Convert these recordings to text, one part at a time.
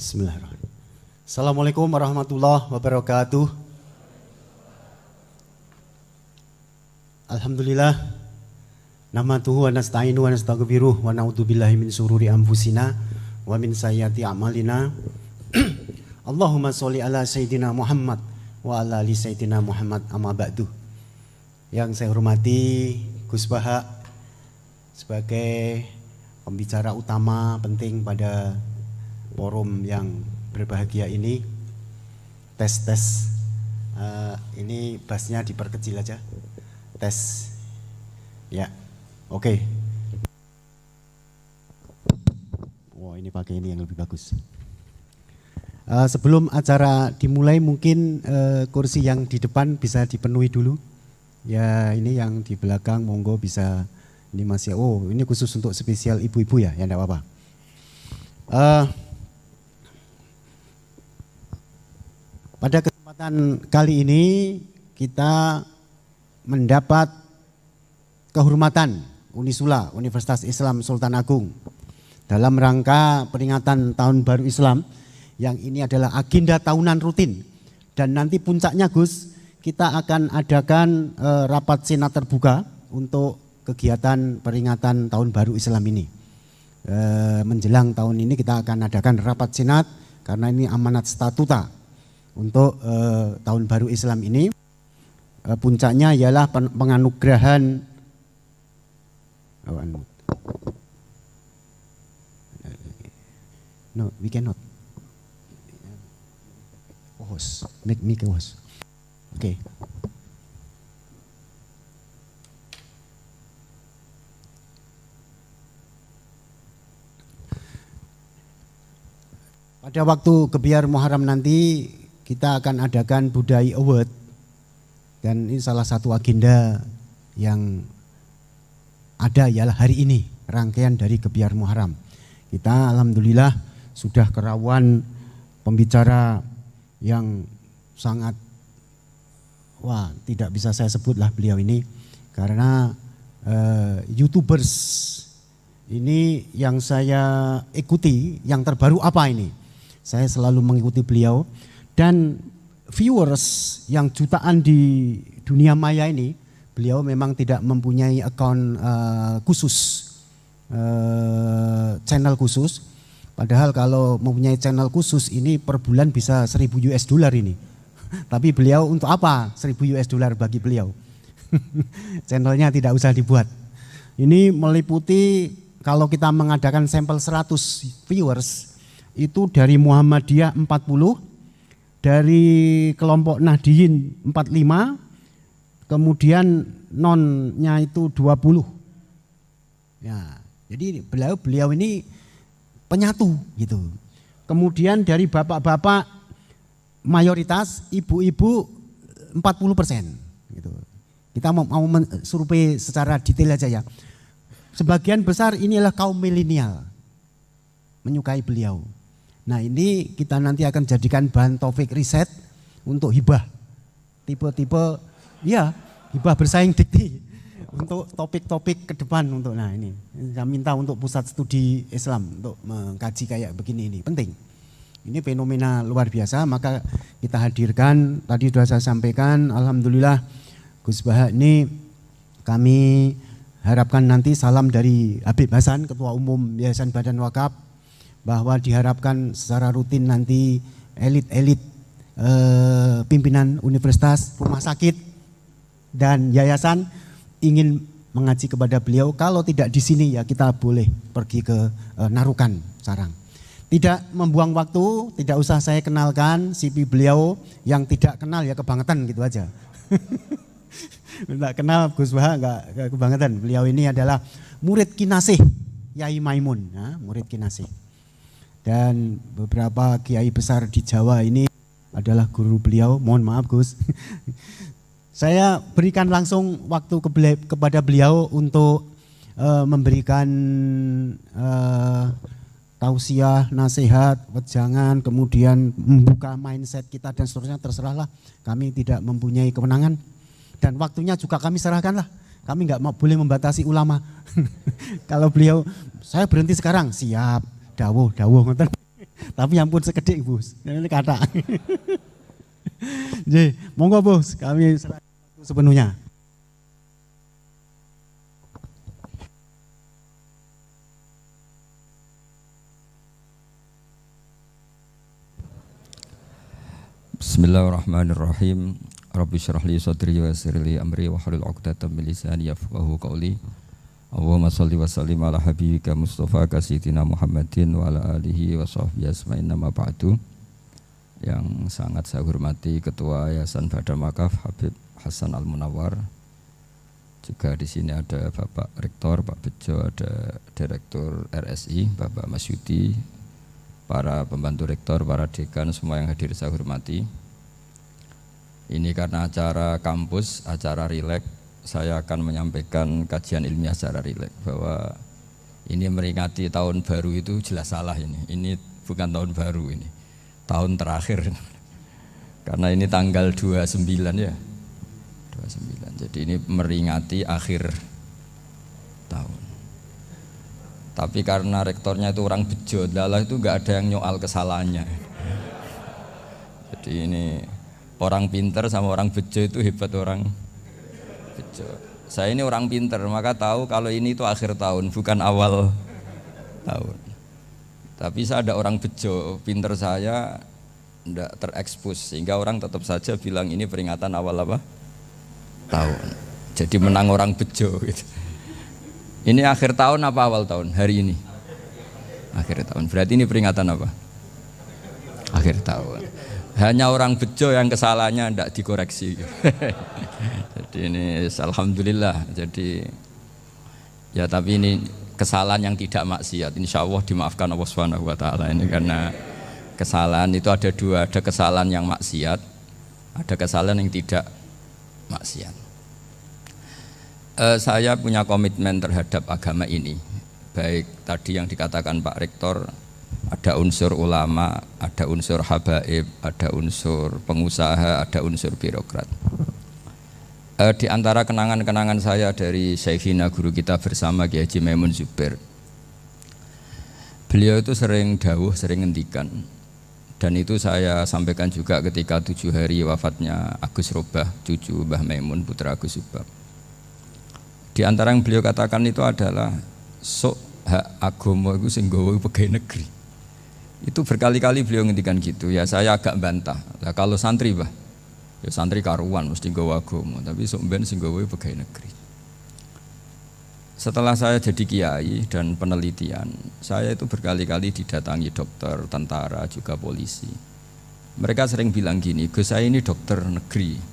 Bismillahirrahmanirrahim. Assalamualaikum warahmatullahi wabarakatuh. Alhamdulillah. Nahmaduhu wa nasta'inu wa nastaghfiruh wa na'udzubillahi min syururi anfusina wa min sayyiati a'malina. Allahumma sholli ala sayyidina Muhammad wa ala ali sayyidina Muhammad, amma ba'du. Yang saya hormati Gus Baha sebagai pembicara utama penting pada forum yang berbahagia ini. Tes ini bassnya diperkecil aja. Tes ya, oke. Wah, ini pakai ini yang lebih bagus. Sebelum acara dimulai mungkin kursi yang di depan bisa dipenuhi dulu. Ya, ini yang di belakang monggo bisa. Ini masih, oh ini khusus untuk spesial ibu-ibu ya enggak apa-apa. Pada kesempatan kali ini kita mendapat kehormatan Unisula, Universitas Islam Sultan Agung, dalam rangka peringatan Tahun Baru Islam, yang ini adalah agenda tahunan rutin. Dan nanti puncaknya Gus, kita akan adakan rapat senat terbuka untuk kegiatan peringatan Tahun Baru Islam ini. Menjelang tahun ini kita akan adakan rapat senat karena ini amanat statuta untuk Tahun Baru Islam ini. Puncaknya ialah penganugerahan no, we cannot host, make me host. Oke. Pada waktu Gebiar Muharram nanti kita akan adakan Budaya Award, dan ini salah satu agenda yang ada ialah hari ini, rangkaian dari Gebiar Muharram. Kita alhamdulillah sudah kerawan pembicara yang sangat, wah tidak bisa saya sebutlah beliau ini, karena YouTubers ini yang saya ikuti, yang terbaru apa ini, saya selalu mengikuti beliau. Dan viewers yang jutaan di dunia maya ini, beliau memang tidak mempunyai akun khusus, channel khusus. Padahal kalau mempunyai channel khusus ini per bulan bisa $1.000 ini. Tapi beliau untuk apa $1.000 bagi beliau? Channelnya tidak usah dibuat. Ini meliputi, kalau kita mengadakan sampel 100 viewers, itu dari Muhammadiyah 40, dari kelompok Nahdiyin 45, kemudian nonnya itu 20. Ya, jadi beliau ini penyatu gitu. Kemudian dari bapak-bapak mayoritas, ibu-ibu 40% gitu. Kita mau survei secara detail aja ya. Sebagian besar inilah kaum milenial menyukai beliau. Nah, ini kita nanti akan jadikan bahan topik riset untuk hibah. Tipe-tipe ya, hibah bersaing dikti untuk topik-topik ke depan untuk, nah ini saya minta untuk pusat studi Islam untuk mengkaji kayak begini, ini penting. Ini fenomena luar biasa, maka kita hadirkan, tadi sudah saya sampaikan, alhamdulillah Gus Baha ini kami harapkan nanti salam dari Habib Hasan, Ketua Umum Yayasan Badan Wakaf, bahwa diharapkan secara rutin nanti elit-elit pimpinan universitas, rumah sakit, dan yayasan ingin mengaji kepada beliau. Kalau tidak di sini ya kita boleh pergi ke Narukan, Sarang. Tidak membuang waktu, tidak usah saya kenalkan CV beliau, yang tidak kenal ya kebangetan gitu aja. Tidak kenal Gus Baha enggak kebangetan. Beliau ini adalah murid kinasih Yai Maimun, ya, murid kinasih. Dan beberapa kiai besar di Jawa ini adalah guru beliau. Mohon maaf Gus. Saya berikan langsung waktu kepada beliau untuk memberikan tausiah, nasihat, wejangan, kemudian membuka mindset kita dan seterusnya. Terserahlah, kami tidak mempunyai kewenangan. Dan waktunya juga kami serahkanlah. Kami nggak boleh membatasi ulama. Kalau beliau, saya berhenti sekarang, siap. Dawuh ngoten. Tapi ampun sekedik Bos. Ini kata. Jadi, monggo Bos, kami serahkan sepenuhnya. Bismillahirrahmanirrahim. Rabbi syrah li sadri wa yassir li amri wa hlul 'uqdatam min lisani yafqahu qawli. Allahumma shalli wa sallim ala habibika Mustafa sayyidina Muhammadin wa ala alihi wa sahbihi asma'in nama ba'du. Yang sangat saya hormati Ketua Yayasan Badar Wakaf Habib Hasan Al-Munawwar. Juga di sini ada Bapak Rektor Pak Bejo, ada Direktur RSI Bapak Mas Yudi, para pembantu rektor, para dekan, semua yang hadir saya hormati. Ini karena acara kampus, acara rileks, saya akan menyampaikan kajian ilmiah secara rileks bahwa ini meringati tahun baru itu jelas salah ini. Ini bukan tahun baru ini, tahun terakhir. Karena ini tanggal 29 ya. 29. Jadi ini meringati akhir tahun. Tapi karena rektornya itu orang bejo, lalah itu nggak ada yang nyoal kesalahannya. Jadi ini orang pinter sama orang bejo itu hebat orang bejo. Saya ini orang pinter, maka tahu kalau ini itu akhir tahun, bukan awal tahun. Tapi saya ada orang bejo, pinter saya tidak terekspos, sehingga orang tetap saja bilang ini peringatan awal apa? Tahun. Jadi menang orang bejo gitu. Ini akhir tahun apa awal tahun? Hari ini akhir tahun. Berarti ini peringatan apa? Akhir tahun. Hanya orang bejo yang kesalahannya tidak dikoreksi. Jadi ini alhamdulillah. Jadi ya tapi ini kesalahan yang tidak maksiat. Insya Allah dimaafkan Allah Subhanahu Wa Taala ini karena kesalahan itu ada dua. Ada kesalahan yang maksiat, ada kesalahan yang tidak maksiat. Saya punya komitmen terhadap agama ini. Baik tadi yang dikatakan Pak Rektor, ada unsur ulama, ada unsur habaib, ada unsur pengusaha, ada unsur birokrat. Di antara kenangan-kenangan saya dari Syekhina guru kita bersama Kiai Haji Maimun Zubair, beliau itu sering dawuh, sering ngendikan, dan itu saya sampaikan juga ketika 7 hari wafatnya Agus Robah, cucu Mbah Maimun, putra Agus Subah. Di antara yang beliau katakan itu adalah sok hak agama itu sing gawe pegawai negeri. Itu berkali-kali beliau ngendikan gitu. Ya saya agak bantah. Nah, kalau santri bah, ya santri karuan mesti gawe agama, tapi sok ben sing gawe pegawai negeri. Setelah saya jadi kiai dan penelitian, saya itu berkali-kali didatangi dokter, tentara, juga polisi. Mereka sering bilang gini, Gus saya ini dokter negeri.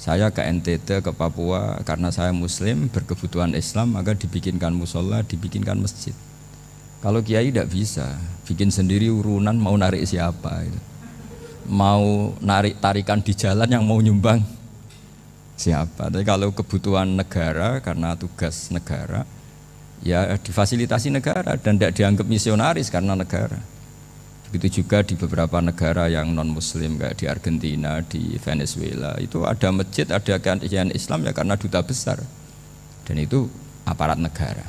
Saya ke NTT, ke Papua, karena saya muslim, berkebutuhan Islam, maka dibikinkan musola, dibikinkan masjid. Kalau kiai tidak bisa, bikin sendiri urunan mau narik siapa. Mau narik tarikan di jalan yang mau nyumbang siapa. Tapi kalau kebutuhan negara, karena tugas negara, ya difasilitasi negara dan tidak dianggap misionaris karena negara. Begitu juga di beberapa negara yang non-muslim kayak di Argentina, di Venezuela itu ada masjid, ada kajian Islam ya karena duta besar dan itu aparat negara.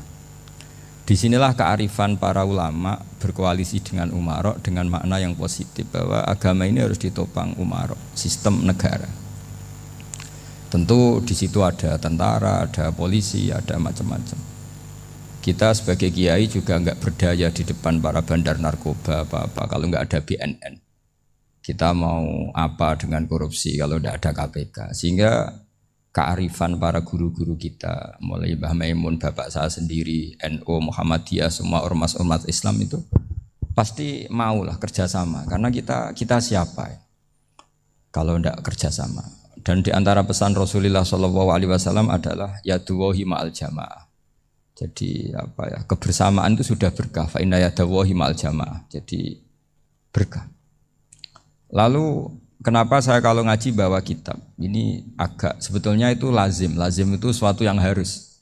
Disinilah kearifan para ulama berkoalisi dengan umarok dengan makna yang positif bahwa agama ini harus ditopang umarok, sistem negara. Tentu di situ ada tentara, ada polisi, ada macam-macam. Kita sebagai kiai juga enggak berdaya di depan para bandar narkoba apa-apa kalau enggak ada BNN. Kita mau apa dengan korupsi kalau enggak ada KPK. Sehingga kearifan para guru-guru kita, mulai Mbah Maimun, bapak saya sendiri, NU, Muhammadiyah, semua ormas-ormas Islam itu pasti maulah kerjasama. Karena kita siapa ya? Kalau enggak kerjasama. Dan di antara pesan Rasulullah SAW adalah yaduwahi ma'al jamaah. Jadi apa ya, kebersamaan itu sudah berkah. Fa inna yadallahi ma'al jamaah. Jadi berkah. Lalu kenapa saya kalau ngaji bawa kitab? Ini agak sebetulnya itu lazim. Lazim itu suatu yang harus.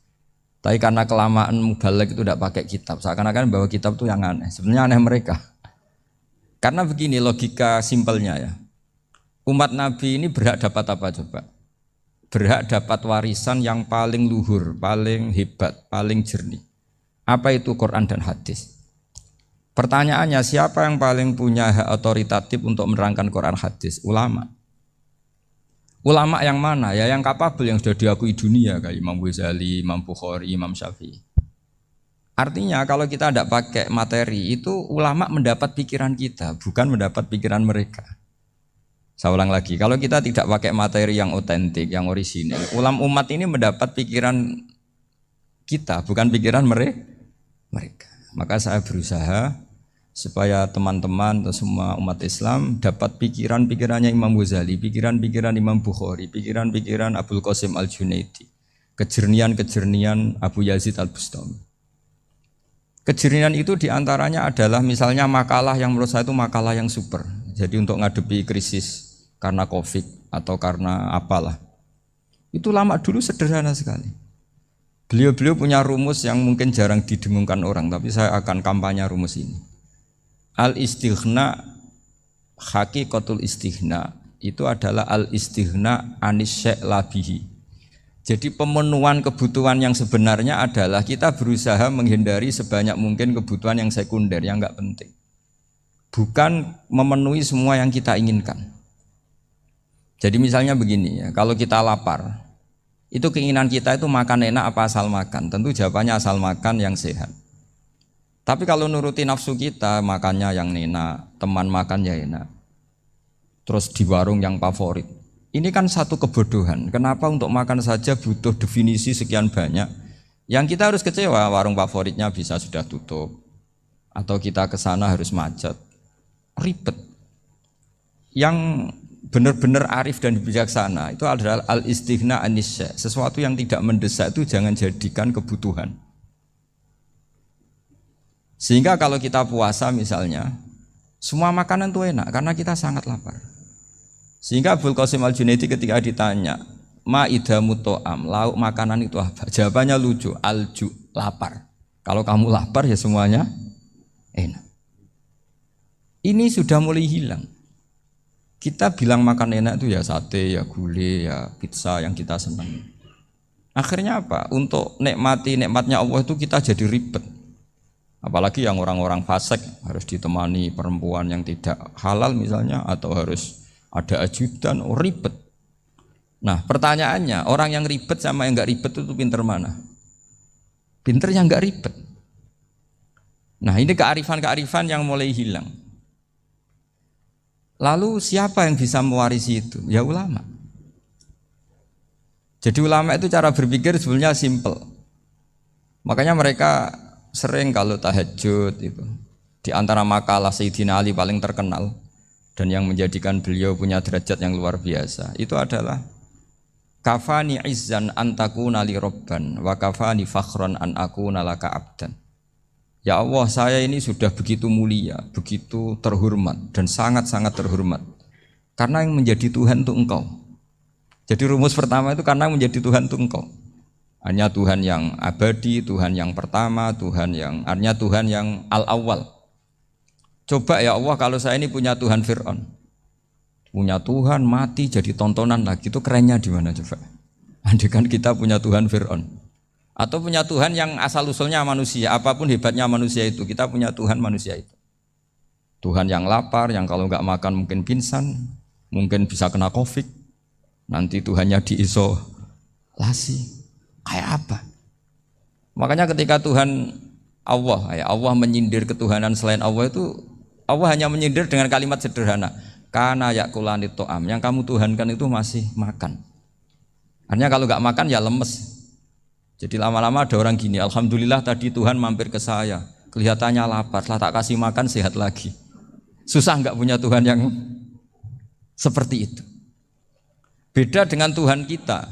Tapi karena kelamaan mubalek itu tidak pakai kitab. Seakan-akan bawa kitab itu yang aneh. Sebenarnya aneh mereka. Karena begini logika simpelnya ya. Umat Nabi ini berhak dapat apa coba? Berhak dapat warisan yang paling luhur, paling hebat, paling jernih. Apa itu Quran dan hadis? Pertanyaannya, siapa yang paling punya hak otoritatif untuk menerangkan Quran hadis? Ulama. Ulama yang mana? Ya yang kapabel, yang sudah diakui dunia kayak Imam Ghazali, Imam Bukhari, Imam Syafi'i. Artinya kalau kita tidak pakai materi itu ulama mendapat pikiran kita, bukan mendapat pikiran mereka. Saya ulang lagi, kalau kita tidak pakai materi yang otentik, yang orisinil, ulama umat ini mendapat pikiran kita, bukan pikiran mereka. Maka saya berusaha supaya teman-teman atau semua umat Islam dapat pikiran-pikirannya Imam Ghazali, pikiran-pikiran Imam Bukhari, pikiran-pikiran Abdul Qasim Al-Junaidi, kejernian-kejernian Abu Yazid Al-Bustami. Kejernian itu diantaranya adalah misalnya makalah yang menurut saya itu makalah yang super. Jadi untuk ngadepi krisis karena COVID atau karena apalah. Itu lama dulu sederhana sekali. Beliau-beliau punya rumus yang mungkin jarang didengungkan orang, tapi saya akan kampanye rumus ini. Al-istighna, haqiqatul istighna, itu adalah al-istighna anis syai' labihi. Jadi pemenuhan kebutuhan yang sebenarnya adalah kita berusaha menghindari sebanyak mungkin kebutuhan yang sekunder, yang enggak penting. Bukan memenuhi semua yang kita inginkan. Jadi misalnya begini ya, kalau kita lapar, itu keinginan kita itu makan enak apa asal makan? Tentu jawabannya asal makan yang sehat. Tapi kalau nuruti nafsu kita, makannya yang enak, teman makan ya enak. Terus di warung yang favorit. Ini kan satu kebodohan. Kenapa untuk makan saja butuh definisi sekian banyak? Yang kita harus kecewa, warung favoritnya bisa sudah tutup. Atau kita ke sana harus macet. Ribet. Yang benar-benar arif dan bijaksana itu adalah al-istighna anisya. Sesuatu yang tidak mendesak itu jangan jadikan kebutuhan. Sehingga kalau kita puasa misalnya, semua makanan itu enak karena kita sangat lapar. Sehingga Abdul Qasim Al-Junaidi ketika ditanya, ma idamu to'am, lauk makanan itu apa? Jawabannya lucu, alju, lapar. Kalau kamu lapar ya semuanya enak. Ini sudah mulai hilang. Kita bilang makan enak itu ya sate, ya gulai, ya pizza yang kita senang. Akhirnya apa? Untuk nikmati nikmatnya Allah itu kita jadi ribet. Apalagi yang orang-orang fasik harus ditemani perempuan yang tidak halal misalnya, atau harus ada ajudan, ribet. Nah pertanyaannya, orang yang ribet sama yang enggak ribet itu pinter mana? Pinter yang enggak ribet. Nah ini kearifan-kearifan yang mulai hilang. Lalu siapa yang bisa mewarisi itu? Ya ulama. Jadi ulama itu cara berpikir sebenarnya simple. Makanya mereka sering kalau tahajud itu, di antara makalah Sayyidina Ali paling terkenal dan yang menjadikan beliau punya derajat yang luar biasa, itu adalah kafani izzan antakuna li robban wa kafani fakhron an akuna laka abdan. Ya Allah, saya ini sudah begitu mulia, begitu terhormat dan sangat-sangat terhormat karena yang menjadi Tuhan itu Engkau. Jadi rumus pertama itu karena menjadi Tuhan itu Engkau. Hanya Tuhan yang abadi, Tuhan yang pertama, hanya Tuhan yang al-awwal. Coba ya Allah, kalau saya ini punya Tuhan Fir'aun, punya Tuhan mati jadi tontonan lagi, itu kerennya di mana coba? Andai kan kita punya Tuhan Fir'aun. Atau punya Tuhan yang asal usulnya manusia, apapun hebatnya manusia itu, kita punya Tuhan manusia itu. Tuhan yang lapar, yang kalau nggak makan mungkin pingsan, mungkin bisa kena COVID, nanti Tuhannya diisolasi, kayak apa? Makanya ketika Tuhan Allah menyindir ketuhanan selain Allah itu, Allah hanya menyindir dengan kalimat sederhana, kana yakulani to'am, yang kamu tuhankan itu masih makan. Artinya kalau nggak makan ya lemes. Jadi lama-lama ada orang gini, alhamdulillah tadi Tuhan mampir ke saya, kelihatannya lapar, setelah tak kasih makan sehat lagi. Susah nggak punya Tuhan yang seperti itu. Beda dengan Tuhan kita.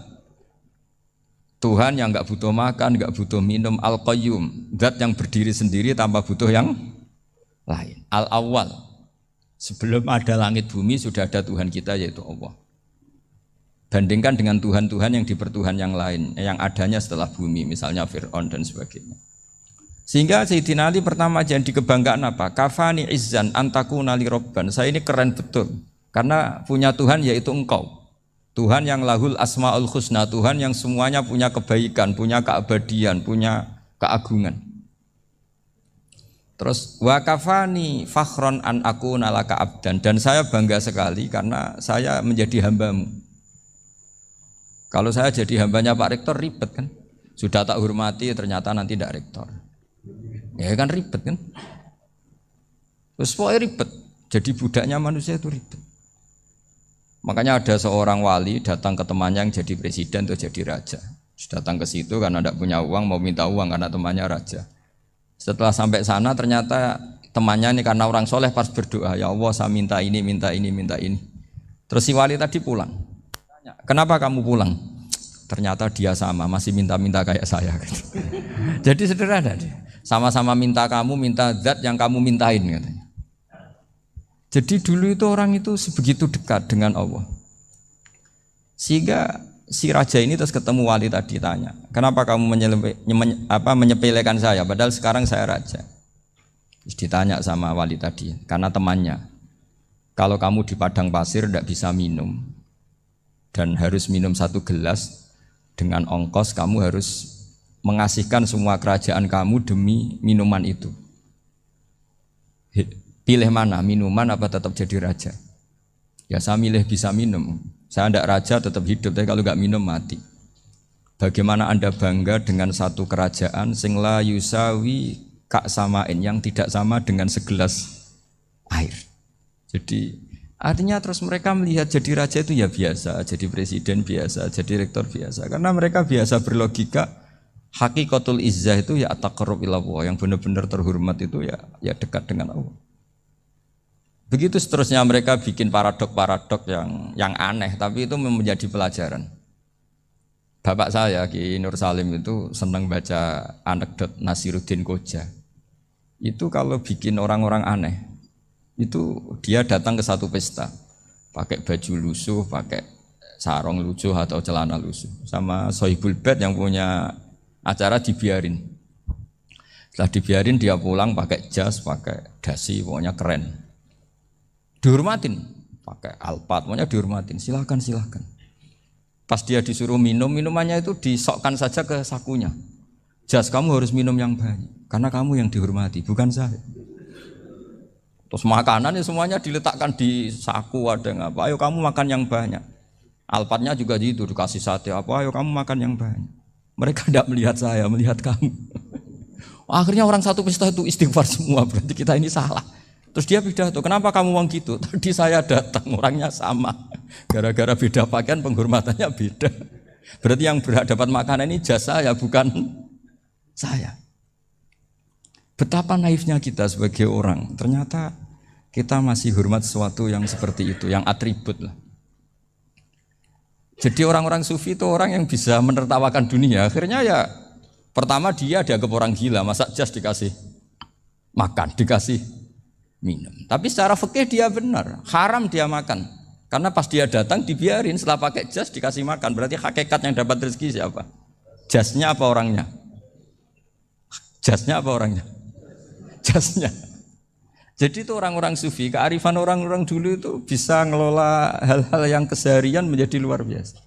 Tuhan yang nggak butuh makan, nggak butuh minum, al-qayyum, zat yang berdiri sendiri tanpa butuh yang lain. Al-awwal, sebelum ada langit bumi sudah ada Tuhan kita yaitu Allah. Bandingkan dengan Tuhan-Tuhan yang dipertuhan yang lain, yang adanya setelah bumi, misalnya Fir'aun dan sebagainya. Sehingga Sayyidina Ali pertama jadi kebanggaan apa? Kafani izzan antakuna li robban. Saya ini keren betul, karena punya Tuhan yaitu Engkau. Tuhan yang lahul asma'ul husna, Tuhan yang semuanya punya kebaikan, punya keabadian, punya keagungan. Terus wa kafani fakhron an aku nalaka abdan, dan saya bangga sekali karena saya menjadi hambamu. Kalau saya jadi hambanya Pak Rektor ribet kan, sudah tak hormati ternyata nanti tidak rektor, ya kan ribet kan. Terus pokoknya ribet, jadi budaknya manusia itu ribet. Makanya ada seorang wali datang ke temannya yang jadi presiden atau jadi raja. Datang ke situ karena tidak punya uang, mau minta uang karena temannya raja. Setelah sampai sana ternyata temannya ini karena orang soleh pas berdoa, ya Allah saya minta ini, minta ini, minta ini. Terus si wali tadi pulang. Tanya, kenapa kamu pulang? Ternyata dia sama, masih minta-minta kayak saya. Jadi sederhana dia. Sama-sama minta kamu, minta zat yang kamu mintain katanya. Jadi dulu itu orang itu sebegitu dekat dengan Allah. Sehingga si raja ini terus ketemu wali tadi tanya, kenapa kamu menyepelekan saya padahal sekarang saya raja. Terus ditanya sama wali tadi, karena temannya, kalau kamu di padang pasir tidak bisa minum dan harus minum 1 gelas, dengan ongkos kamu harus mengasihkan semua kerajaan kamu demi minuman itu. Pilih mana, minuman apa tetap jadi raja? Ya saya milih bisa minum. Saya tidak raja tetap hidup, tapi kalau nggak minum mati. Bagaimana Anda bangga dengan satu kerajaan sing la yusawi kak samain, yang tidak sama dengan segelas air. Jadi artinya terus mereka melihat jadi raja itu ya biasa, jadi presiden biasa, jadi rektor biasa. Karena mereka biasa berlogika hakikatul izzah itu ya taqarrub ila Allah, yang benar-benar terhormat itu ya dekat dengan Allah. Begitu seterusnya mereka bikin paradok-paradok yang aneh, tapi itu menjadi pelajaran. Bapak saya Ki Nur Salim itu senang baca anekdot Nasiruddin Koja. Itu kalau bikin orang-orang aneh, itu dia datang ke satu pesta, pakai baju lusuh, pakai sarung lusuh atau celana lusuh, sama Sohibul Bait yang punya acara dibiarin. Setelah dibiarin dia pulang pakai jas, pakai dasi, pokoknya keren. Dihormatin, pakai alpat, pokoknya dihormatin, silahkan. Pas dia disuruh minum, minumannya itu disokkan saja ke sakunya. Jas, kamu harus minum yang banyak, karena kamu yang dihormati, bukan saya. Terus makanan ya semuanya diletakkan di saku, ada yang apa, ayo kamu makan yang banyak. Alpatnya juga gitu, dikasih sate, apa, ayo kamu makan yang banyak. Mereka tidak melihat saya, melihat kamu. Akhirnya orang satu pesta itu istighfar semua, berarti kita ini salah. Terus dia pidato, kenapa kamu ngomong gitu? Tadi saya datang, orangnya sama. Gara-gara beda pakaian, penghormatannya beda. Berarti yang berhak dapat makanan ini jasa ya, bukan saya. Betapa naifnya kita sebagai orang. Ternyata kita masih hormat sesuatu yang seperti itu, yang atribut lah. Jadi orang-orang sufi itu orang yang bisa menertawakan dunia. Akhirnya ya, pertama dia dianggap orang gila, masa jas dikasih makan, dikasih minum. Tapi secara fikih dia benar, haram dia makan. Karena pas dia datang dibiarin, setelah pakai jas dikasih makan. Berarti hakikat yang dapat rezeki siapa? Jasnya apa orangnya? Jasnya apa orangnya? Jasnya. Jadi itu orang-orang sufi, kearifan orang-orang dulu itu bisa ngelola hal-hal yang keseharian menjadi luar biasa.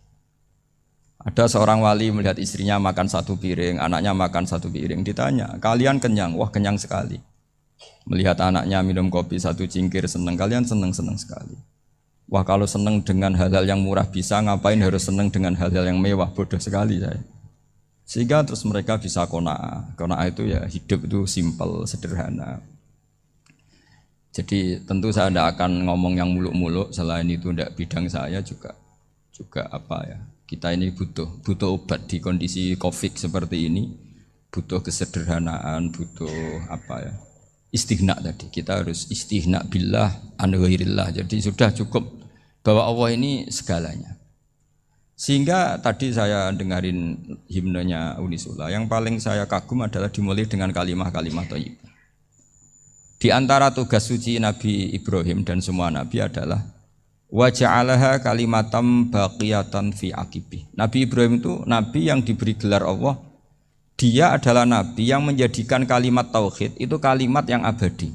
Ada seorang wali melihat istrinya makan 1 piring, anaknya makan 1 piring. Ditanya, kalian kenyang? Wah kenyang sekali. Melihat anaknya minum kopi 1 cingkir senang, kalian senang sekali. Wah kalau senang dengan hal-hal yang murah bisa, ngapain harus senang dengan hal-hal yang mewah, bodoh sekali saya. Sehingga terus mereka bisa qanaah. Qanaah itu ya hidup itu simpel, sederhana. Jadi tentu saya tidak akan ngomong yang muluk-muluk, selain itu tidak bidang saya juga apa ya. Kita ini butuh obat di kondisi Covid seperti ini, butuh kesederhanaan, butuh apa ya? Istighna tadi, kita harus istighna billah an ghairillah. Jadi sudah cukup bahwa Allah ini segalanya. Sehingga tadi saya dengarin himnenya Unisula, yang paling saya kagum adalah dimulai dengan kalimat-kalimat thayyibah. Di antara tugas suci Nabi Ibrahim dan semua nabi adalah wa ja'alaha kalimatam baqiyatan fi aqibi. Nabi Ibrahim itu nabi yang diberi gelar Allah. Dia adalah nabi yang menjadikan kalimat tauhid itu kalimat yang abadi.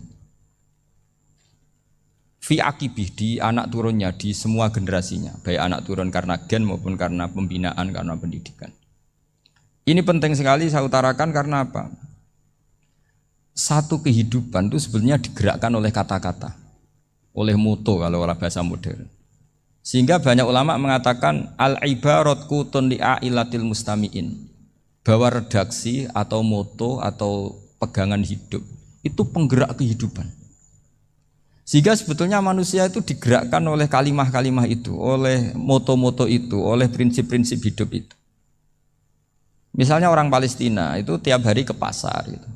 Fi akibih, di anak turunnya, di semua generasinya, baik anak turun karena gen maupun karena pembinaan, karena pendidikan. Ini penting sekali saya utarakan karena apa? satu kehidupan itu sebetulnya digerakkan oleh kata-kata, oleh moto kalau orang bahasa modern. Sehingga banyak ulama mengatakan al-ibarat kutun li'ailatil mustami'in, bahwa redaksi atau moto atau pegangan hidup itu penggerak kehidupan. Sehingga sebetulnya manusia itu digerakkan oleh kalimah-kalimah itu, oleh moto-moto itu, oleh prinsip-prinsip hidup itu. Misalnya orang Palestina itu tiap hari ke pasar gitu.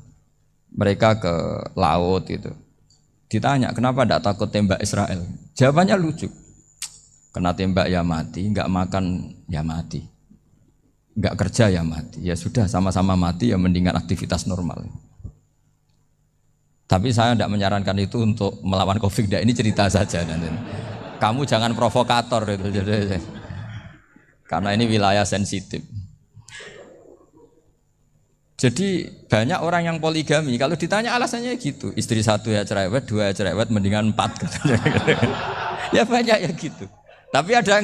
Mereka ke laut gitu. Ditanya kenapa tidak takut tembak Israel? Jawabannya lucu. Kena tembak ya mati, enggak makan ya mati. Enggak kerja ya mati. Ya sudah sama-sama mati ya mendingan aktivitas normal. Tapi saya tidak menyarankan itu untuk melawan Covid. Ini cerita saja. Kamu jangan provokator itu. Karena ini wilayah sensitif. Jadi banyak orang yang poligami, kalau ditanya alasannya gitu, istri satu ya cerewet, dua ya cerewet, mendingan 4. Ya banyak ya gitu. Tapi ada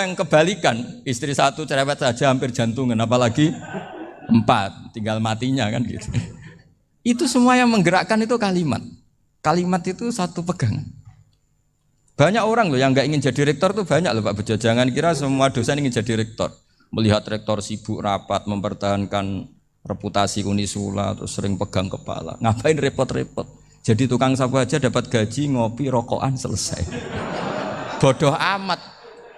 yang kebalikan, istri satu cerewet saja hampir jantungan, apalagi 4, tinggal matinya kan gitu. Itu semua yang menggerakkan itu kalimat. Kalimat itu satu pegangan. Banyak orang loh yang nggak ingin jadi rektor tuh banyak loh Pak Bejo. Jangan kira semua dosen ingin jadi rektor. Melihat rektor sibuk rapat, mempertahankan reputasi Unisula, terus sering pegang kepala. Ngapain repot-repot? Jadi tukang sapu aja dapat gaji, ngopi, rokokan, selesai. Bodoh amat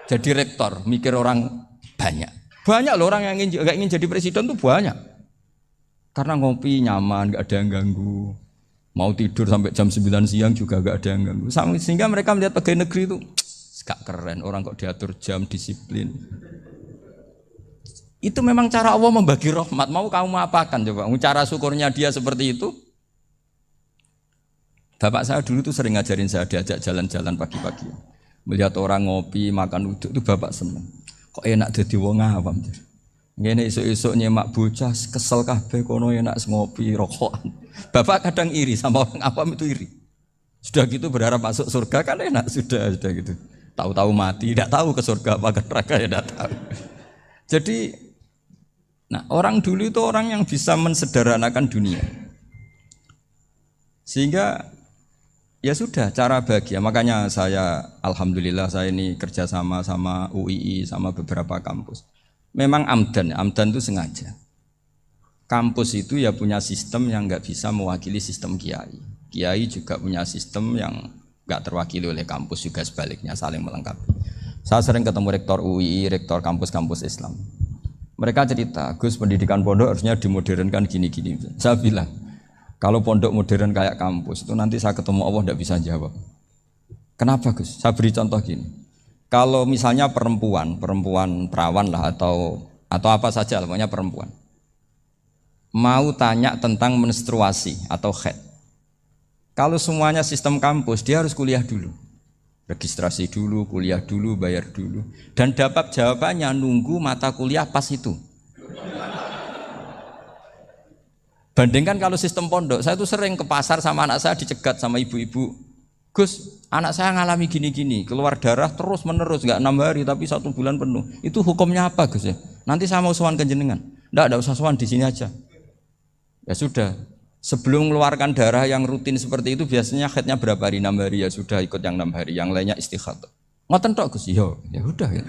jadi rektor, mikir orang banyak. Banyak loh orang yang gak ingin jadi presiden tuh banyak. Karena ngopi nyaman, gak ada yang ganggu. Mau tidur sampai jam 9 siang juga gak ada yang ganggu. Sehingga mereka melihat pegawai negeri itu gak keren, orang kok diatur jam, disiplin. Itu memang cara Allah membagi rahmat. Mau kamu apakan coba? Cara syukurnya dia seperti itu. Bapak saya dulu tuh sering ngajarin saya, diajak jalan-jalan pagi-pagi. Melihat orang ngopi, makan uduk itu bapak seneng. Kok enak jadi wong awam. Ngene esuk-esuk nyemak bocah kesel kabeh kono enak ngopi rokokan. Bapak kadang iri sama orang awam itu iri. Sudah gitu berharap masuk surga kan enak sudah gitu. Tahu-tahu mati, tidak tahu ke surga apa ke neraka ya tidak tahu. Jadi nah, orang dulu itu orang yang bisa mensederhanakan dunia. Sehingga ya sudah cara bahagia. Makanya saya alhamdulillah saya ini kerjasama sama UII sama beberapa kampus. Memang amdan itu sengaja. Kampus itu ya punya sistem yang nggak bisa mewakili sistem kiai. Kiai juga punya sistem yang nggak terwakili oleh kampus juga sebaliknya saling melengkapi. Saya sering ketemu rektor UII, rektor kampus-kampus Islam. Mereka cerita, Gus pendidikan pondok harusnya dimodernkan gini-gini. Saya bilang, kalau pondok modern kayak kampus itu nanti saya ketemu Allah tidak bisa jawab. Kenapa Gus? Saya beri contoh gini. Kalau misalnya perempuan perawan lah atau apa saja, pokoknya perempuan, mau tanya tentang menstruasi atau haid. Kalau semuanya sistem kampus, dia harus kuliah dulu. Registrasi dulu, kuliah dulu, bayar dulu. Dan dapat jawabannya nunggu mata kuliah pas itu. Bandingkan kalau sistem pondok, saya tuh sering ke pasar sama anak saya dicegat sama ibu-ibu. Gus, anak saya ngalami gini-gini, keluar darah terus menerus, nggak 6 hari tapi 1 bulan penuh. Itu hukumnya apa Gus ya? Nanti saya mau sowan ke jenengan. Nggak usah sowan di sini aja. Ya sudah. Sebelum mengeluarkan darah yang rutin seperti itu biasanya haidnya berapa hari? 6 hari ya sudah ikut yang 6 hari, yang lainnya istighatsah. Ngoten tok Gus, ya udah ya.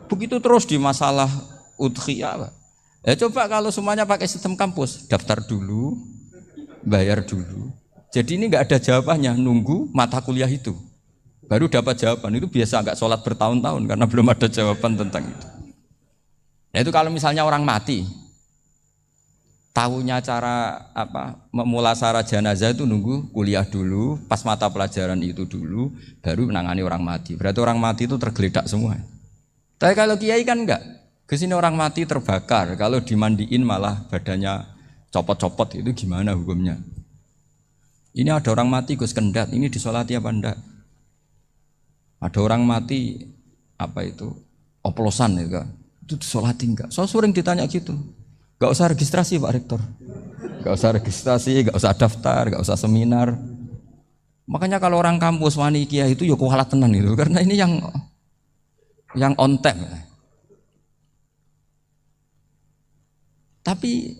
Begitu terus di masalah udhiyah, Pak. Ya coba kalau semuanya pakai sistem kampus, daftar dulu, bayar dulu. Jadi ini nggak ada jawabannya, nunggu mata kuliah itu. Baru dapat jawaban, itu biasa nggak sholat bertahun-tahun karena belum ada jawaban tentang itu. Nah itu kalau misalnya orang mati, tahunya cara memulasara jenazah itu nunggu kuliah dulu, pas mata pelajaran itu dulu, baru menangani orang mati. Berarti orang mati itu tergeledak semua. Tapi kalau kiai kan enggak. Kesini orang mati terbakar, kalau dimandiin malah badannya copot-copot, itu gimana hukumnya? Ini ada orang mati Gus Kendat, ini disolati apa enggak? Ada orang mati oplosan itu disolati enggak? So sering ditanya gitu. Gak usah registrasi Pak Rektor, gak usah registrasi, gak usah daftar, gak usah seminar. Makanya kalau orang kampus wani kiai itu ya kualat tenan itu, karena ini yang on time. Tapi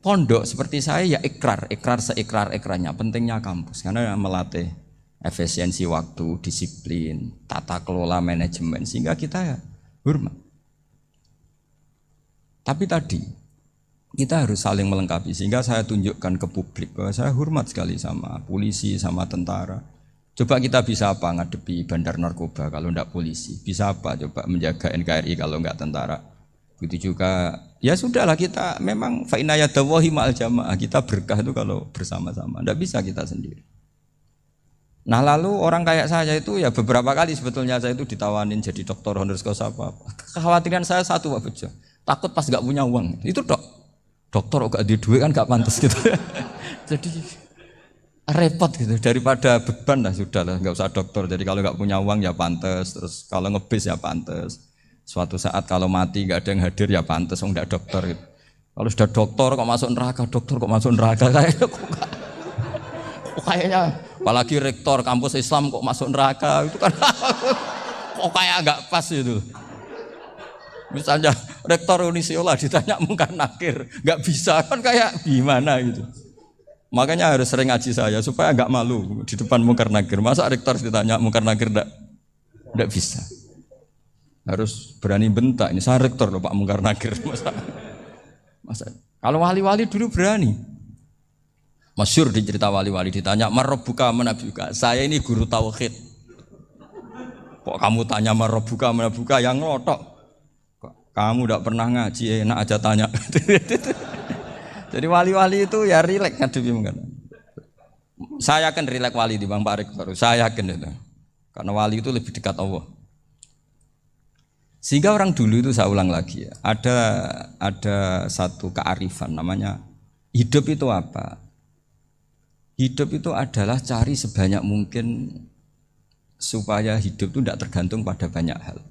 pondok seperti saya ya ikrar seikrar-ikrarnya. Pentingnya kampus karena melatih efisiensi waktu, disiplin, tata kelola manajemen sehingga kita ya hormat. Tapi tadi kita harus saling melengkapi sehingga saya tunjukkan ke publik bahwa saya hormat sekali sama polisi, sama tentara. Coba kita bisa apa ngadepi bandar narkoba kalau enggak polisi? Bisa apa coba menjaga NKRI kalau enggak tentara? Begitu juga ya sudahlah kita memang fa inna yadallahi ma'al jamaah, kita berkah itu kalau bersama-sama. Enggak bisa kita sendiri. Nah lalu orang kayak saya itu ya beberapa kali sebetulnya saya itu ditawanin jadi doktor honoris causa apa. Kekhawatiran saya satu Pak Bejo, takut pas enggak punya uang. Itu dokter kok di duit kan gak pantas gitu. Jadi repot gitu, daripada beban lah sudah lah nggak usah dokter. Jadi kalau nggak punya uang ya pantas, terus kalau ngebis ya pantas. Suatu saat kalau mati nggak ada yang hadir ya pantas, nggak dokter gitu. Kalau sudah dokter kok masuk neraka, kayaknya apalagi rektor kampus Islam kok masuk neraka itu kan kok kayak nggak pas gitu. Misalnya rektor Unisiola ditanya mungkar nakir, nggak bisa kan kayak gimana gitu. Makanya harus sering ngaji saya supaya nggak malu di depan mungkar nakir. Masa rektor ditanya mungkar nakir nggak bisa. Harus berani bentak. Ini saya rektor loh Pak mungkar nakir. Masa kalau wali-wali dulu berani. Masyhur di cerita wali-wali ditanya marabbuka manabuka. Saya ini guru tauhid. Kok kamu tanya marabbuka manabuka yang ngotok? Kamu tidak pernah ngaji, enak aja tanya. Jadi wali-wali itu ya rileks ngadepi mungkin. Saya yakin rileks wali di Bang Pak Rektor. Saya yakin itu. Karena wali itu lebih dekat Allah. Sehingga orang dulu itu saya ulang lagi ya. Ada satu kearifan namanya hidup itu apa? Hidup itu adalah cari sebanyak mungkin supaya hidup itu tidak tergantung pada banyak hal.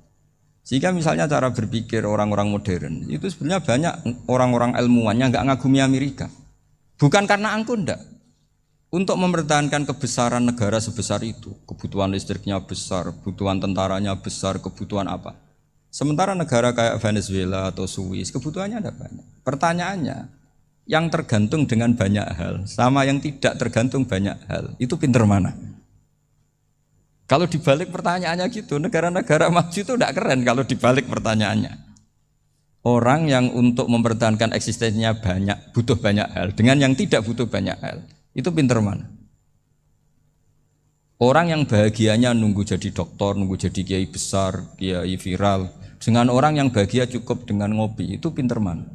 Sehingga misalnya cara berpikir orang-orang modern itu sebenarnya banyak orang-orang ilmuwan yang nggak ngagumi Amerika. Bukan karena angkuh ndak. Untuk mempertahankan kebesaran negara sebesar itu, kebutuhan listriknya besar, kebutuhan tentaranya besar, kebutuhan apa. Sementara negara kayak Venezuela atau Swiss kebutuhannya ada banyak. Pertanyaannya, yang tergantung dengan banyak hal sama yang tidak tergantung banyak hal, itu pinter mana? Kalau dibalik pertanyaannya gitu, negara-negara maju itu tidak keren kalau dibalik pertanyaannya. Orang yang untuk mempertahankan eksistensinya banyak, butuh banyak hal, dengan yang tidak butuh banyak hal, itu pinter mana? Orang yang bahagianya nunggu jadi dokter, nunggu jadi kiai besar, kiai viral, dengan orang yang bahagia cukup dengan ngopi, itu pinter mana?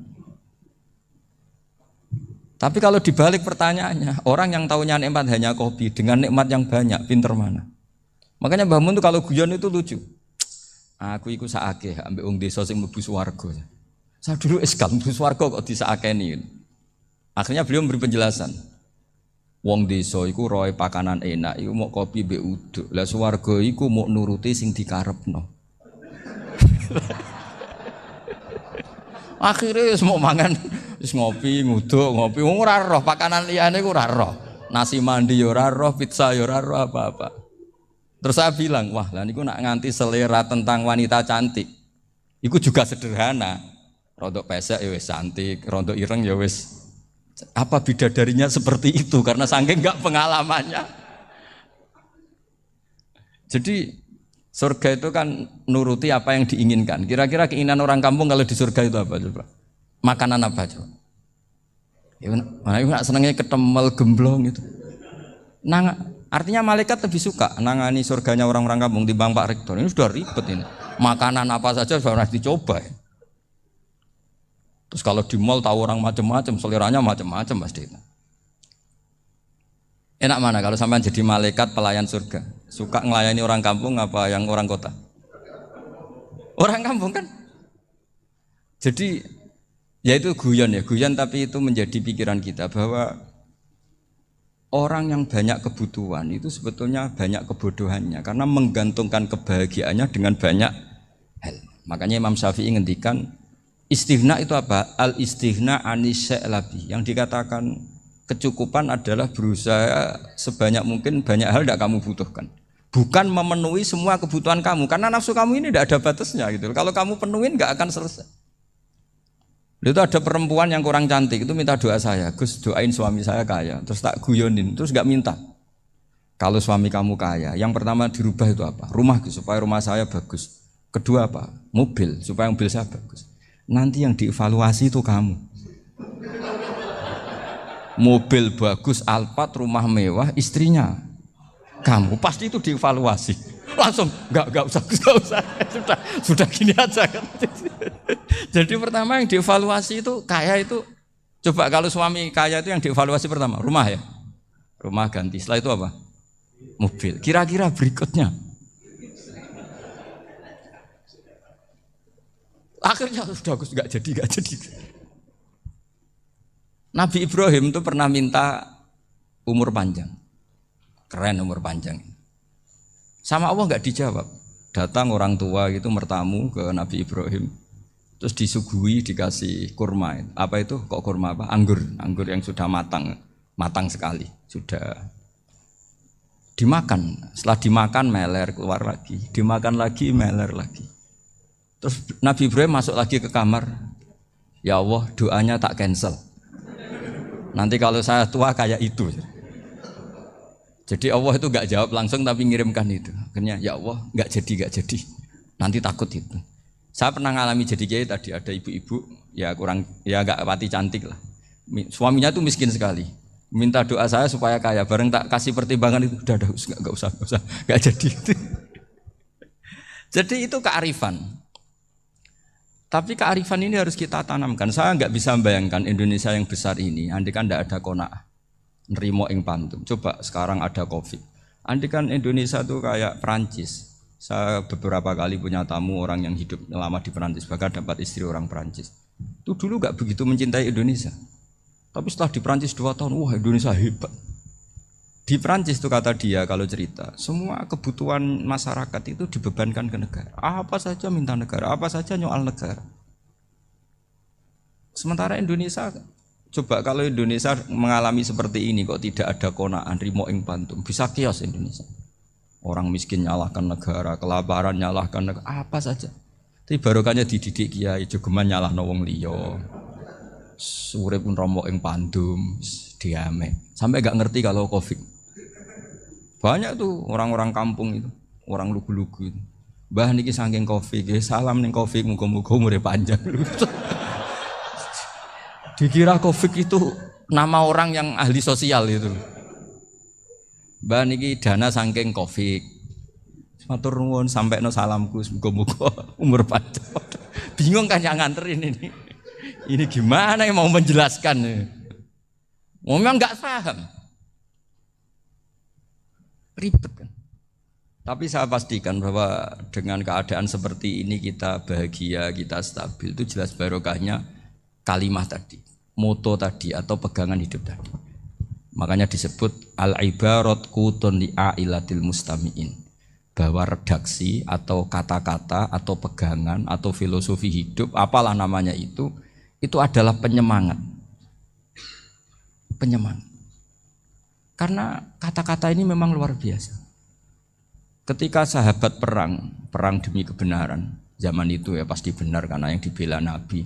Tapi kalau dibalik pertanyaannya, orang yang tahunya nikmat hanya kopi, dengan nikmat yang banyak, pinter mana? Makanya Mbah Mun tuh kalau guyon itu lucu. Aku iku sakake ambek wong desa sing mlebu swarga. Saya dulu eskal mlebu swarga kok disakeni. Akhirnya beliau memberi penjelasan. Wong desa iku roe pakanan enak, iku mau kopi mbek uduk. Lah swarga iku mau nuruti sing dikarepno. Akhirnya wis mau mangan, wis ngopi, nguduk, ngopi. Wong ora roh pakanan liyane iku ora roh. Nasi mandi ya ora roh, pizza ya ora roh apa-apa. Terus saya bilang, wah lah niku nak nganti selera tentang wanita cantik. Iku juga sederhana. Rontok pesek ya wis cantik, rontok ireng ya wis. Apa bidadarinya seperti itu karena saking enggak pengalamannya. Jadi surga itu kan nuruti apa yang diinginkan. Kira-kira keinginan orang kampung kalau di surga itu apa coba? Makanan apa coba? Ya nak senengnya ketemel gemblong gitu. Artinya malaikat lebih suka nangani surganya orang-orang kampung timbang Pak Rektor. Ini sudah ribet ini. Makanan apa saja sudah pernah dicoba ya. Terus kalau di mall tahu orang macam-macam, seleranya macam-macam pasti. Enak mana kalau sampai jadi malaikat pelayan surga? Suka ngelayani orang kampung apa yang orang kota? Orang kampung kan. Jadi ya itu guyon tapi itu menjadi pikiran kita bahwa orang yang banyak kebutuhan itu sebetulnya banyak kebodohannya karena menggantungkan kebahagiaannya dengan banyak hal. Makanya Imam Syafi'i ngendikan istighna itu apa? Al istighna anisya'i. Yang dikatakan kecukupan adalah berusaha sebanyak mungkin banyak hal tidak kamu butuhkan. Bukan memenuhi semua kebutuhan kamu karena nafsu kamu ini tidak ada batasnya gitu. Kalau kamu penuhin nggak akan selesai. Itu ada perempuan yang kurang cantik itu minta doa saya, Gus doain suami saya kaya. Terus tak guyonin, terus nggak minta. Kalau suami kamu kaya, yang pertama dirubah itu apa? Rumah Gus, supaya rumah saya bagus. Kedua apa? Mobil, supaya mobil saya bagus. Nanti yang dievaluasi itu kamu. Mobil bagus, Alphard, rumah mewah, istrinya kamu pasti itu dievaluasi. Langsung enggak usah sudah gini aja kan. Jadi pertama yang dievaluasi itu kaya itu, coba kalau suami kaya itu yang dievaluasi pertama rumah ya, rumah ganti. Setelah itu apa? Mobil. Kira-kira berikutnya akhirnya sudah enggak jadi. Nabi Ibrahim itu pernah minta umur panjang. Keren umur panjang. Sama Allah enggak dijawab. Datang orang tua gitu mertamu ke Nabi Ibrahim. Terus disuguhi dikasih kurma. Apa itu? Kok kurma apa? Anggur yang sudah matang sekali. Sudah dimakan. Setelah dimakan meler keluar lagi. Dimakan lagi meler lagi. Terus Nabi Ibrahim masuk lagi ke kamar. Ya Allah, doanya tak cancel. Nanti kalau saya tua kayak itu. Jadi Allah itu enggak jawab langsung tapi ngirimkan itu. Akhirnya ya Allah enggak jadi. Nanti takut itu. Saya pernah ngalami jadi kiai tadi, ada ibu-ibu ya enggak pati cantik lah. Suaminya tuh miskin sekali. Minta doa saya supaya kaya. Bareng tak kasih pertimbangan itu udah enggak usah enggak jadi. Jadi itu kearifan. Tapi kearifan ini harus kita tanamkan. Saya enggak bisa membayangkan Indonesia yang besar ini andai kan enggak ada qanaah. Nerimo ing pantum. Coba sekarang ada Covid. Andai kan Indonesia tuh kayak Perancis. Saya beberapa kali punya tamu orang yang hidup lama di Perancis, bahkan dapat istri orang Perancis. Itu dulu enggak begitu mencintai Indonesia. Tapi setelah di Perancis 2 tahun, wah Indonesia hebat. Di Perancis itu kata dia kalau cerita, semua kebutuhan masyarakat itu dibebankan ke negara. Apa saja minta negara, apa saja nyoal negara. Sementara Indonesia, coba kalau Indonesia mengalami seperti ini kok tidak ada qanaah rimo ing pantum, bisa kios Indonesia. Orang miskin nyalahkan negara, kelaparan nyalahkan negara, apa saja. Tapi barokahnya dididik kiai, jogeman nyalahno wong liya. Urip pun romo ing pandum, diame. Sampai enggak ngerti kalau Covid. Banyak tuh orang-orang kampung itu, orang lugu-lugu itu. Mbah niki saking Covid, salam ning Covid muga-muga umure panjang. Dikira Covid itu nama orang yang ahli sosial itu. Mbah niki dana saking Covid. Matur nuwun sampekno salamku muga-muga umur panjang. Bingung kan yang nganterin ini. Ini gimana yang mau menjelaskan? Memang enggak paham. Ribet kan. Tapi saya pastikan bahwa dengan keadaan seperti ini kita bahagia, kita stabil, itu jelas barokahnya kalimat tadi, moto tadi atau pegangan hidup tadi. Makanya disebut al-ibarat qutun li'ailatil mustami'in, bahwa redaksi atau kata-kata atau pegangan atau filosofi hidup, apalah namanya itu adalah penyemangat. Karena kata-kata ini memang luar biasa. Ketika sahabat perang demi kebenaran, zaman itu ya pasti benar karena yang dibela Nabi.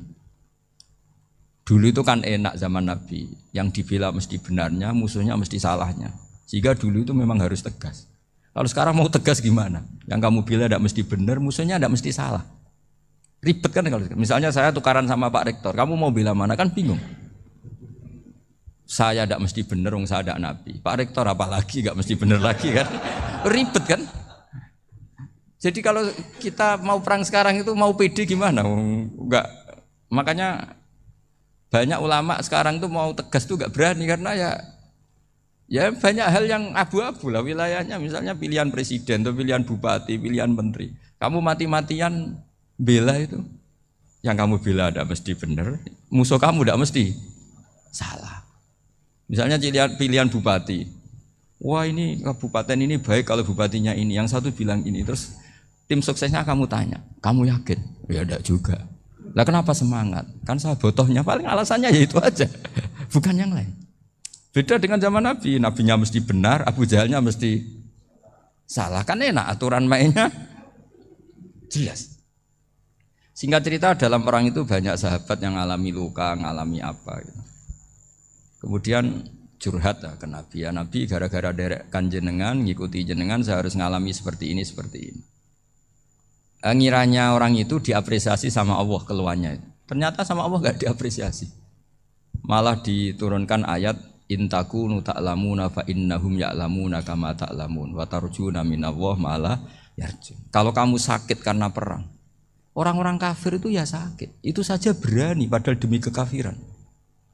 Dulu itu kan enak zaman Nabi, yang dibela mesti benarnya, musuhnya mesti salahnya. Sehingga dulu itu memang harus tegas. Kalau sekarang mau tegas gimana? Yang kamu bela tidak mesti benar, musuhnya tidak mesti salah. Ribet kan kalau misalnya saya tukaran sama Pak Rektor, kamu mau bela mana kan bingung. Saya tidak mesti benar, saya tidak Nabi. Pak Rektor apalagi tidak mesti benar lagi kan? Ribet kan? Jadi kalau kita mau perang sekarang itu mau pede gimana? Enggak. Makanya banyak ulama sekarang tuh mau tegas tuh enggak berani karena ya banyak hal yang abu-abu lah wilayahnya. Misalnya pilihan presiden atau pilihan bupati, pilihan menteri. Kamu mati-matian bela itu, yang kamu bela tidak mesti benar, musuh kamu tidak mesti salah. Misalnya pilihan bupati, wah ini kabupaten ini baik kalau bupatinya ini, yang satu bilang ini, terus tim suksesnya kamu tanya, kamu yakin? Ya enggak juga. Lah kenapa semangat? Kan saya botohnya paling alasannya ya itu aja, bukan yang lain. Beda dengan zaman Nabi, Nabinya mesti benar, Abu Jahalnya mesti salah, kan enak aturan mainnya jelas. Singkat cerita dalam perang itu banyak sahabat yang alami luka, ngalami apa gitu. Kemudian curhat lah ke Nabi, ya Nabi gara-gara derekkan jenengan, ngikuti jenengan saya harus ngalami seperti ini, seperti ini. Ngiranya orang itu diapresiasi sama Allah keluarnya. Ternyata sama Allah gak diapresiasi. Malah diturunkan ayat intakunu ta'lamuna fa innahum ya'lamuna kama ta'lamun wa tarjuna minallah malah yarjun. Kalau kamu sakit karena perang, orang-orang kafir itu ya sakit. Itu saja berani padahal demi kekafiran.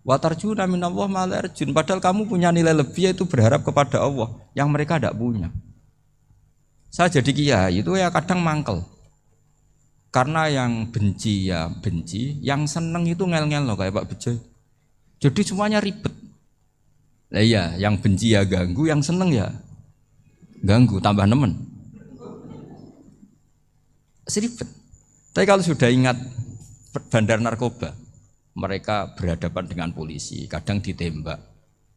Wa tarjuna minallah malah yarjun. Padahal kamu punya nilai lebih yaitu berharap kepada Allah yang mereka tidak punya. Saya jadi kiai itu ya kadang mangkel. Karena yang benci ya benci, yang seneng itu ngel-ngel loh kayak Pak Bejo. Jadi semuanya ribet. Nah iya, yang benci ya ganggu, yang seneng ya ganggu, tambah nemen. Seribet. Tapi kalau sudah ingat bandar narkoba, mereka berhadapan dengan polisi, kadang ditembak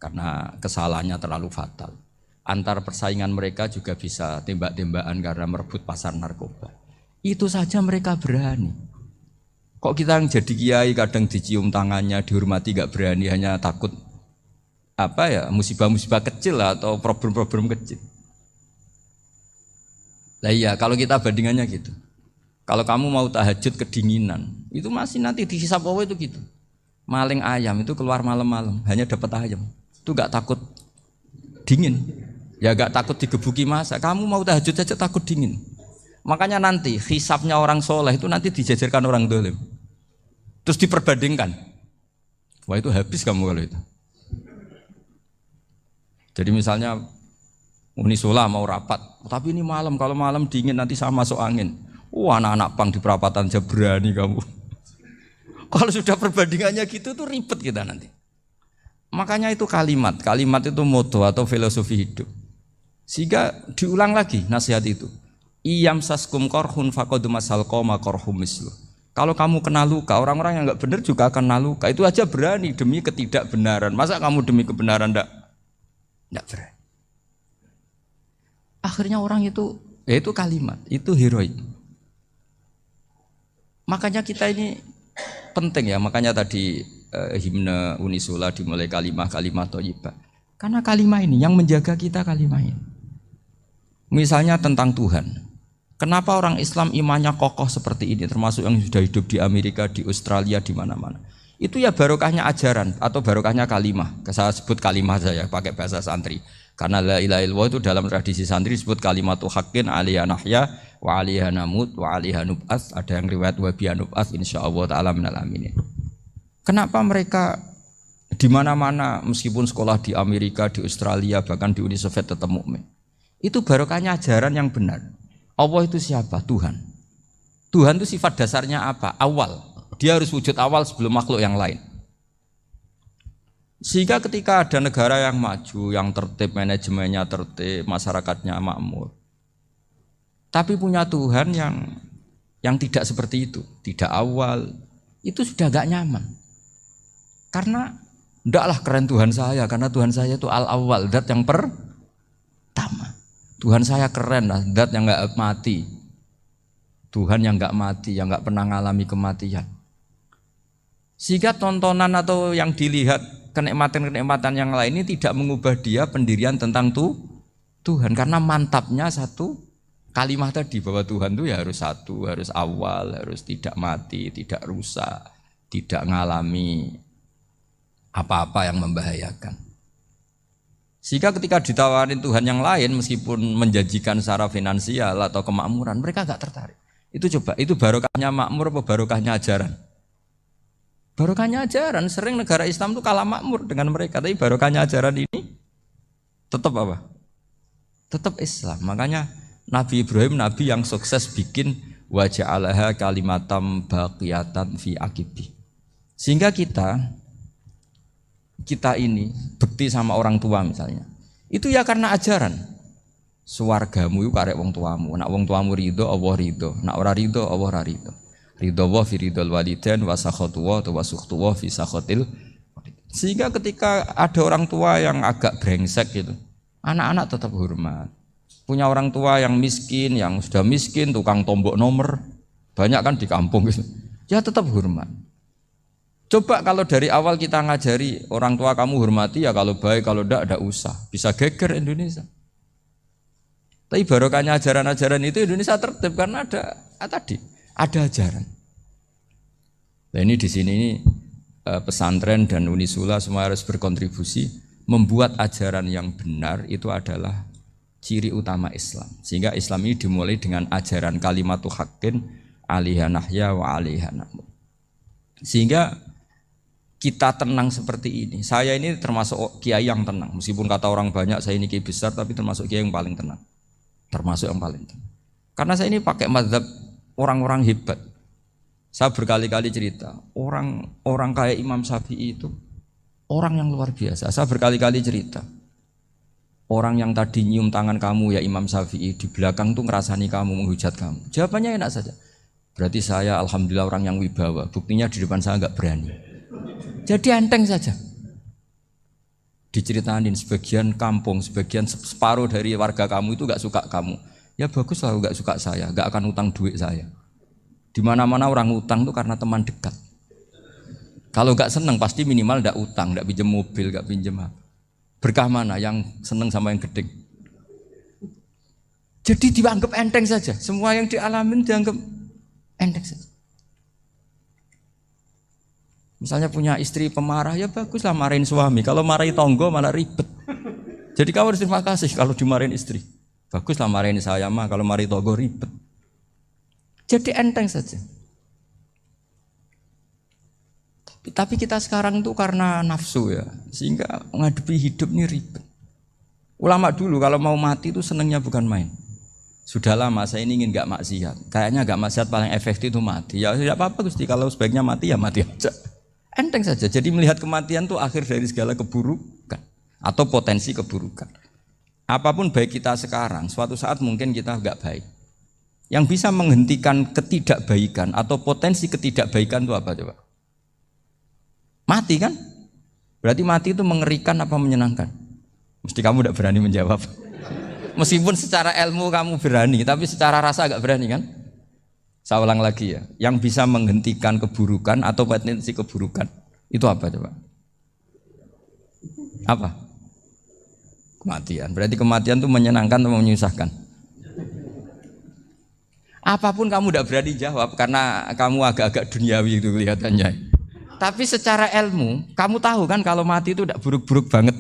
karena kesalahannya terlalu fatal. Antar persaingan mereka juga bisa tembak-tembakan karena merebut pasar narkoba. Itu saja mereka berani. Kok kita yang jadi kiai kadang dicium tangannya, dihormati gak berani, hanya takut apa ya, musibah-musibah kecil atau problem-problem kecil. Lah iya, kalau kita bandingannya gitu. Kalau kamu mau tahajud kedinginan, itu masih nanti dihisab Allah itu gitu. Maling ayam itu keluar malam-malam, hanya dapat ayam. Itu gak takut dingin. Ya gak takut digebuki masa. Kamu mau tahajud saja takut dingin. Makanya nanti hisabnya orang soleh itu nanti dijajarkan orang dolim. Terus diperbandingkan. Wah itu habis kamu kalau itu. Jadi misalnya Unisula mau rapat, tapi ini malam, kalau malam dingin nanti saya masuk angin. Wah anak-anak pang di perapatan aja berani kamu. Kalau sudah perbandingannya gitu tuh ribet kita nanti. Makanya itu kalimat itu moto atau filosofi hidup. Sehingga diulang lagi nasihat itu. Iyam saskum korhun fakodu masal koma korhum mislu. Kalau kamu kena luka, orang-orang yang nggak benar juga akan kena luka. Itu aja berani demi ketidakbenaran. Masa kamu demi kebenaran nggak berani? Akhirnya orang itu, ya itu kalimat, itu heroik. Makanya kita ini penting ya. Makanya tadi himne Unisula dimulai kalimat thayyibah. Karena kalimat ini yang menjaga kita kalimat ini. Misalnya tentang Tuhan. Kenapa orang Islam imannya kokoh seperti ini, termasuk yang sudah hidup di Amerika, di Australia, di mana-mana. Itu ya barokahnya ajaran atau barokahnya kalimah. Saya sebut kalimah saya pakai bahasa santri. Karena la ilaha illallah itu dalam tradisi santri disebut kalimatu haqqin alaiha nahya wa alaiha namut wa alaiha nub'ats. Ada yang riwayat wa biha nub'ats insyaallah taala minal aminin. Kenapa mereka di mana-mana meskipun sekolah di Amerika, di Australia, bahkan di Uni Soviet tetap mukmin? Itu barokahnya ajaran yang benar. Allah itu siapa? Tuhan. Tuhan itu sifat dasarnya apa? Awal. Dia harus wujud awal sebelum makhluk yang lain. Sehingga ketika ada negara yang maju, yang tertib, manajemennya tertib, masyarakatnya makmur, tapi punya Tuhan yang tidak seperti itu, tidak awal, itu sudah gak nyaman. Karena ndaklah keren Tuhan saya, karena Tuhan saya itu al-awwal, zat yang pertama. Tuhan saya keren lah, zat yang gak mati. Tuhan yang gak mati, yang gak pernah mengalami kematian. Sehingga tontonan atau yang dilihat kenikmatan-kenikmatan yang lain ini tidak mengubah dia pendirian tentang Tuhan. Karena mantapnya satu kalimat tadi bahwa Tuhan itu ya harus satu, harus awal, harus tidak mati, tidak rusak, tidak mengalami apa-apa yang membahayakan. Sehingga ketika ditawarin Tuhan yang lain meskipun menjanjikan secara finansial atau kemakmuran, mereka gak tertarik. Itu coba, itu barokahnya makmur apa barokahnya ajaran? Barokahnya ajaran. Sering negara Islam itu kalah makmur dengan mereka, tapi barokahnya ajaran ini tetap apa? Tetap Islam. Makanya Nabi Ibrahim, Nabi yang sukses bikin wa ja'alaha kalimatam baqiyatan fi aqibi. Sehingga kita ini bekti sama orang tua misalnya, itu ya karena ajaran. Suwargamu itu karek wong tuamu. Nak wong tuamu ridho, Allah ridho. Nak ora ridho, Allah ora ridho. Ridho wa fi ridhol walidain wa sakhatu wa sukhtu wa fi sakhatil. Sehingga ketika ada orang tua yang agak brengsek gitu, anak-anak tetap hormat. Punya orang tua yang miskin, yang sudah miskin, tukang tombok nomor, Banyak kan di kampung gitu. Ya tetap hormat. Coba kalau dari awal kita ngajari orang tua kamu hormati ya kalau baik, kalau enggak usah. Bisa geger Indonesia. Tapi barokahnya ajaran-ajaran itu Indonesia tertib karena ada ajaran. Nah ini di sini ini pesantren dan Unisula semua harus berkontribusi membuat ajaran yang benar itu adalah ciri utama Islam. Sehingga Islam ini dimulai dengan ajaran kalimatul haqqin alaiha nahya wa alaiha namut. Sehingga kita tenang seperti ini. Saya ini termasuk kiai yang tenang. Meskipun kata orang banyak saya ini kiai besar, tapi termasuk kiai yang paling tenang. Termasuk yang paling tenang. Karena saya ini pakai mazhab orang-orang hebat. Saya berkali-kali cerita, orang kayak Imam Syafi'i itu orang yang luar biasa. Saya berkali-kali cerita. Orang yang tadi nyium tangan kamu ya Imam Syafi'i di belakang tuh ngerasani kamu, menghujat kamu. Jawabannya enak saja. Berarti saya alhamdulillah orang yang wibawa. Buktinya di depan saya enggak berani. Jadi enteng saja. Diceritain sebagian kampung, sebagian separuh dari warga kamu itu enggak suka kamu. Ya bagus lah enggak suka saya, enggak akan utang duit saya. Di mana-mana orang utang tuh karena teman dekat. Kalau enggak seneng pasti minimal enggak utang, enggak pinjam mobil, enggak pinjam apa. Berkah mana yang seneng sama yang gede. Jadi dianggap enteng saja. Semua yang dialamin dianggap enteng saja. Misalnya punya istri pemarah, ya baguslah marahin suami. Kalau marahin tonggo malah ribet. Jadi kamu harus terima kasih kalau dimarahin istri. Baguslah marahin saya mah, kalau marahin tonggo ribet. Jadi enteng saja. Tapi kita sekarang tuh karena nafsu ya, sehingga menghadapi hidup ini ribet. Ulama dulu kalau mau mati itu senengnya bukan main. Sudah lama saya ini ingin gak maksiat. Kayaknya gak maksiat paling efektif itu mati. Ya tidak apa-apa Gusti, kalau sebaiknya mati ya mati aja. Enteng saja. Jadi melihat kematian itu akhir dari segala keburukan atau potensi keburukan. Apapun baik kita sekarang, suatu saat mungkin kita gak baik. Yang bisa menghentikan ketidakbaikan atau potensi ketidakbaikan itu apa coba? Mati kan? Berarti mati itu mengerikan apa menyenangkan? Mesti kamu tidak berani menjawab. Meskipun secara ilmu kamu berani, tapi secara rasa agak berani kan? Saya ulang lagi ya. Yang bisa menghentikan keburukan atau potensi keburukan itu apa coba? Apa? Kematian. Berarti kematian itu menyenangkan atau menyusahkan? Apapun kamu tidak berani jawab karena kamu agak-agak duniawi itu kelihatannya. Tapi secara ilmu, kamu tahu kan kalau mati itu tidak buruk-buruk banget.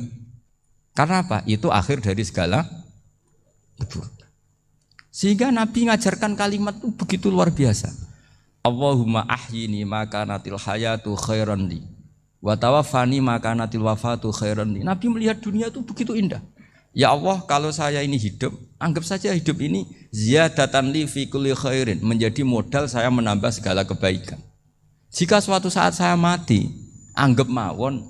Karena apa? Itu akhir dari segala keburukan. Sehingga Nabi ngajarkan kalimat itu begitu luar biasa. Allahumma ahyini makanatil hayatu khairan li wa tawaffani makanatil wafatu khairan li. Nabi melihat dunia itu begitu indah. Ya Allah, kalau saya ini hidup, anggap saja hidup ini ziyadatan li fi kulli khairin, menjadi modal saya menambah segala kebaikan. Jika suatu saat saya mati, anggap mawon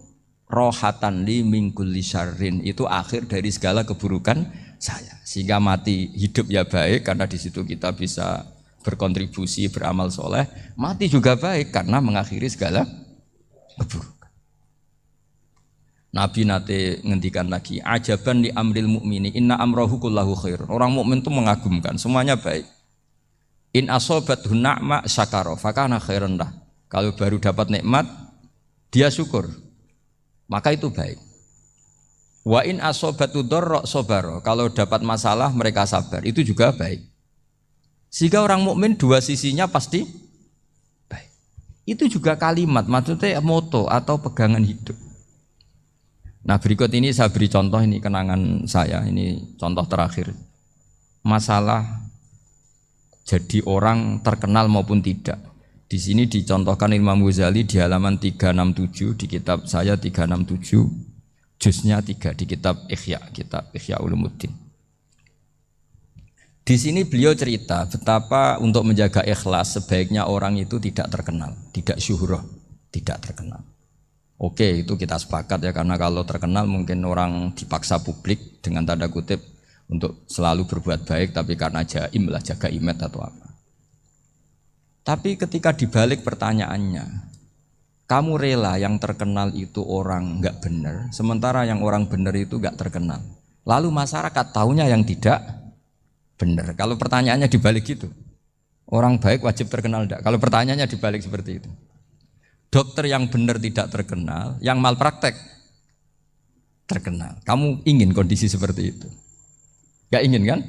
rohatan li min kulli syarrin, itu akhir dari segala keburukan saya. Sehingga mati hidup ya baik karena di situ kita bisa berkontribusi beramal soleh. Mati juga baik karena mengakhiri segala keburukan. Nabi nate ngendikan lagi, ajaban li amril mu'mini inna amrahu kullahu khair. Orang mukmin itu mengagumkan, semuanya baik. In asobathu na'ma syakara fakana khairan lah. Kalau baru dapat nikmat, dia syukur, maka itu baik. Wa in asobatu dharra sabara. Kalau dapat masalah mereka sabar, itu juga baik. Sehingga orang mukmin dua sisinya pasti baik. Itu juga kalimat, maksudnya moto atau pegangan hidup. Nah berikut ini saya beri contoh, ini kenangan saya, ini contoh terakhir. Masalah jadi orang terkenal maupun tidak. Di sini dicontohkan Imam Ghazali di halaman 367 di kitab saya 367 juznya 3 di kitab Ihya Ulumuddin. Di sini beliau cerita betapa untuk menjaga ikhlas sebaiknya orang itu tidak terkenal, tidak syuhrah, tidak terkenal. Oke, itu kita sepakat ya, karena kalau terkenal mungkin orang dipaksa publik dengan tanda kutip untuk selalu berbuat baik, tapi karena jaim lah, jaga image atau apa. Tapi ketika dibalik pertanyaannya, kamu rela yang terkenal itu orang enggak benar, sementara yang orang benar itu enggak terkenal. Lalu masyarakat taunya yang tidak benar. Kalau pertanyaannya dibalik gitu, Orang baik wajib terkenal enggak? Kalau pertanyaannya dibalik seperti itu. Dokter yang benar tidak terkenal, yang malpraktek terkenal. Kamu ingin kondisi seperti itu? Enggak ingin kan?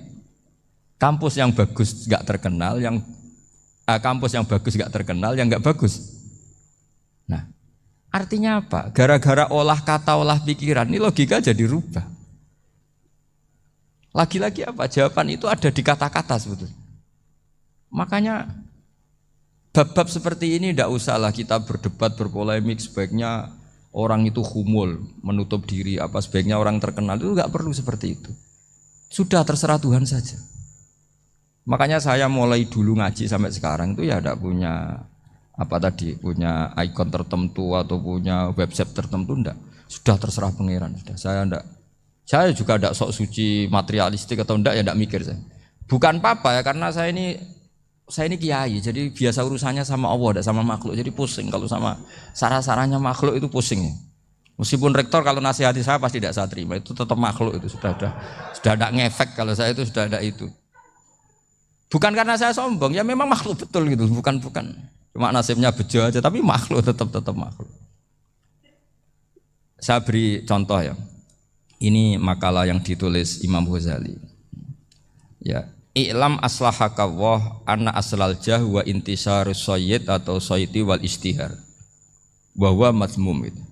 Kampus yang bagus enggak terkenal, kampus yang bagus enggak terkenal, yang enggak bagus. Nah, artinya apa? Gara-gara olah kata, olah pikiran, ini logika jadi rubah. Lagi-lagi apa? Jawaban itu ada di kata-kata sebetulnya. Makanya bab-bab seperti ini tidak usahlah kita berdebat, berpolemik. Sebaiknya orang itu humul, menutup diri. Apa sebaiknya orang terkenal itu nggak perlu seperti itu. Sudah terserah Tuhan saja. Makanya saya mulai dulu ngaji sampai sekarang itu ya tidak punya punya ikon tertentu atau punya website tertentu enggak. Sudah terserah pangeran. Sudah saya juga tidak sok suci materialistik atau enggak ya tidak mikir saya. Bukan apa-apa ya karena saya ini kiai, jadi biasa urusannya sama Allah, tidak sama makhluk. Jadi pusing kalau sama sarah-sarahnya makhluk itu pusing. Meskipun rektor kalau nasihati saya pasti tidak saya terima, itu tetap makhluk itu sudah ada ngefek kalau saya itu sudah ada itu. Bukan karena saya sombong, ya memang makhluk betul gitu, bukan. Cuma nasibnya bejo aja, tapi makhluk tetap makhluk. Saya beri contoh ya. Ini makalah yang ditulis Imam Ghazali. Ya. I'lam aslahaka Allah anna aslal jah wa intisarus sayyid atau sayyidi wal istihar bahwa mazmum itu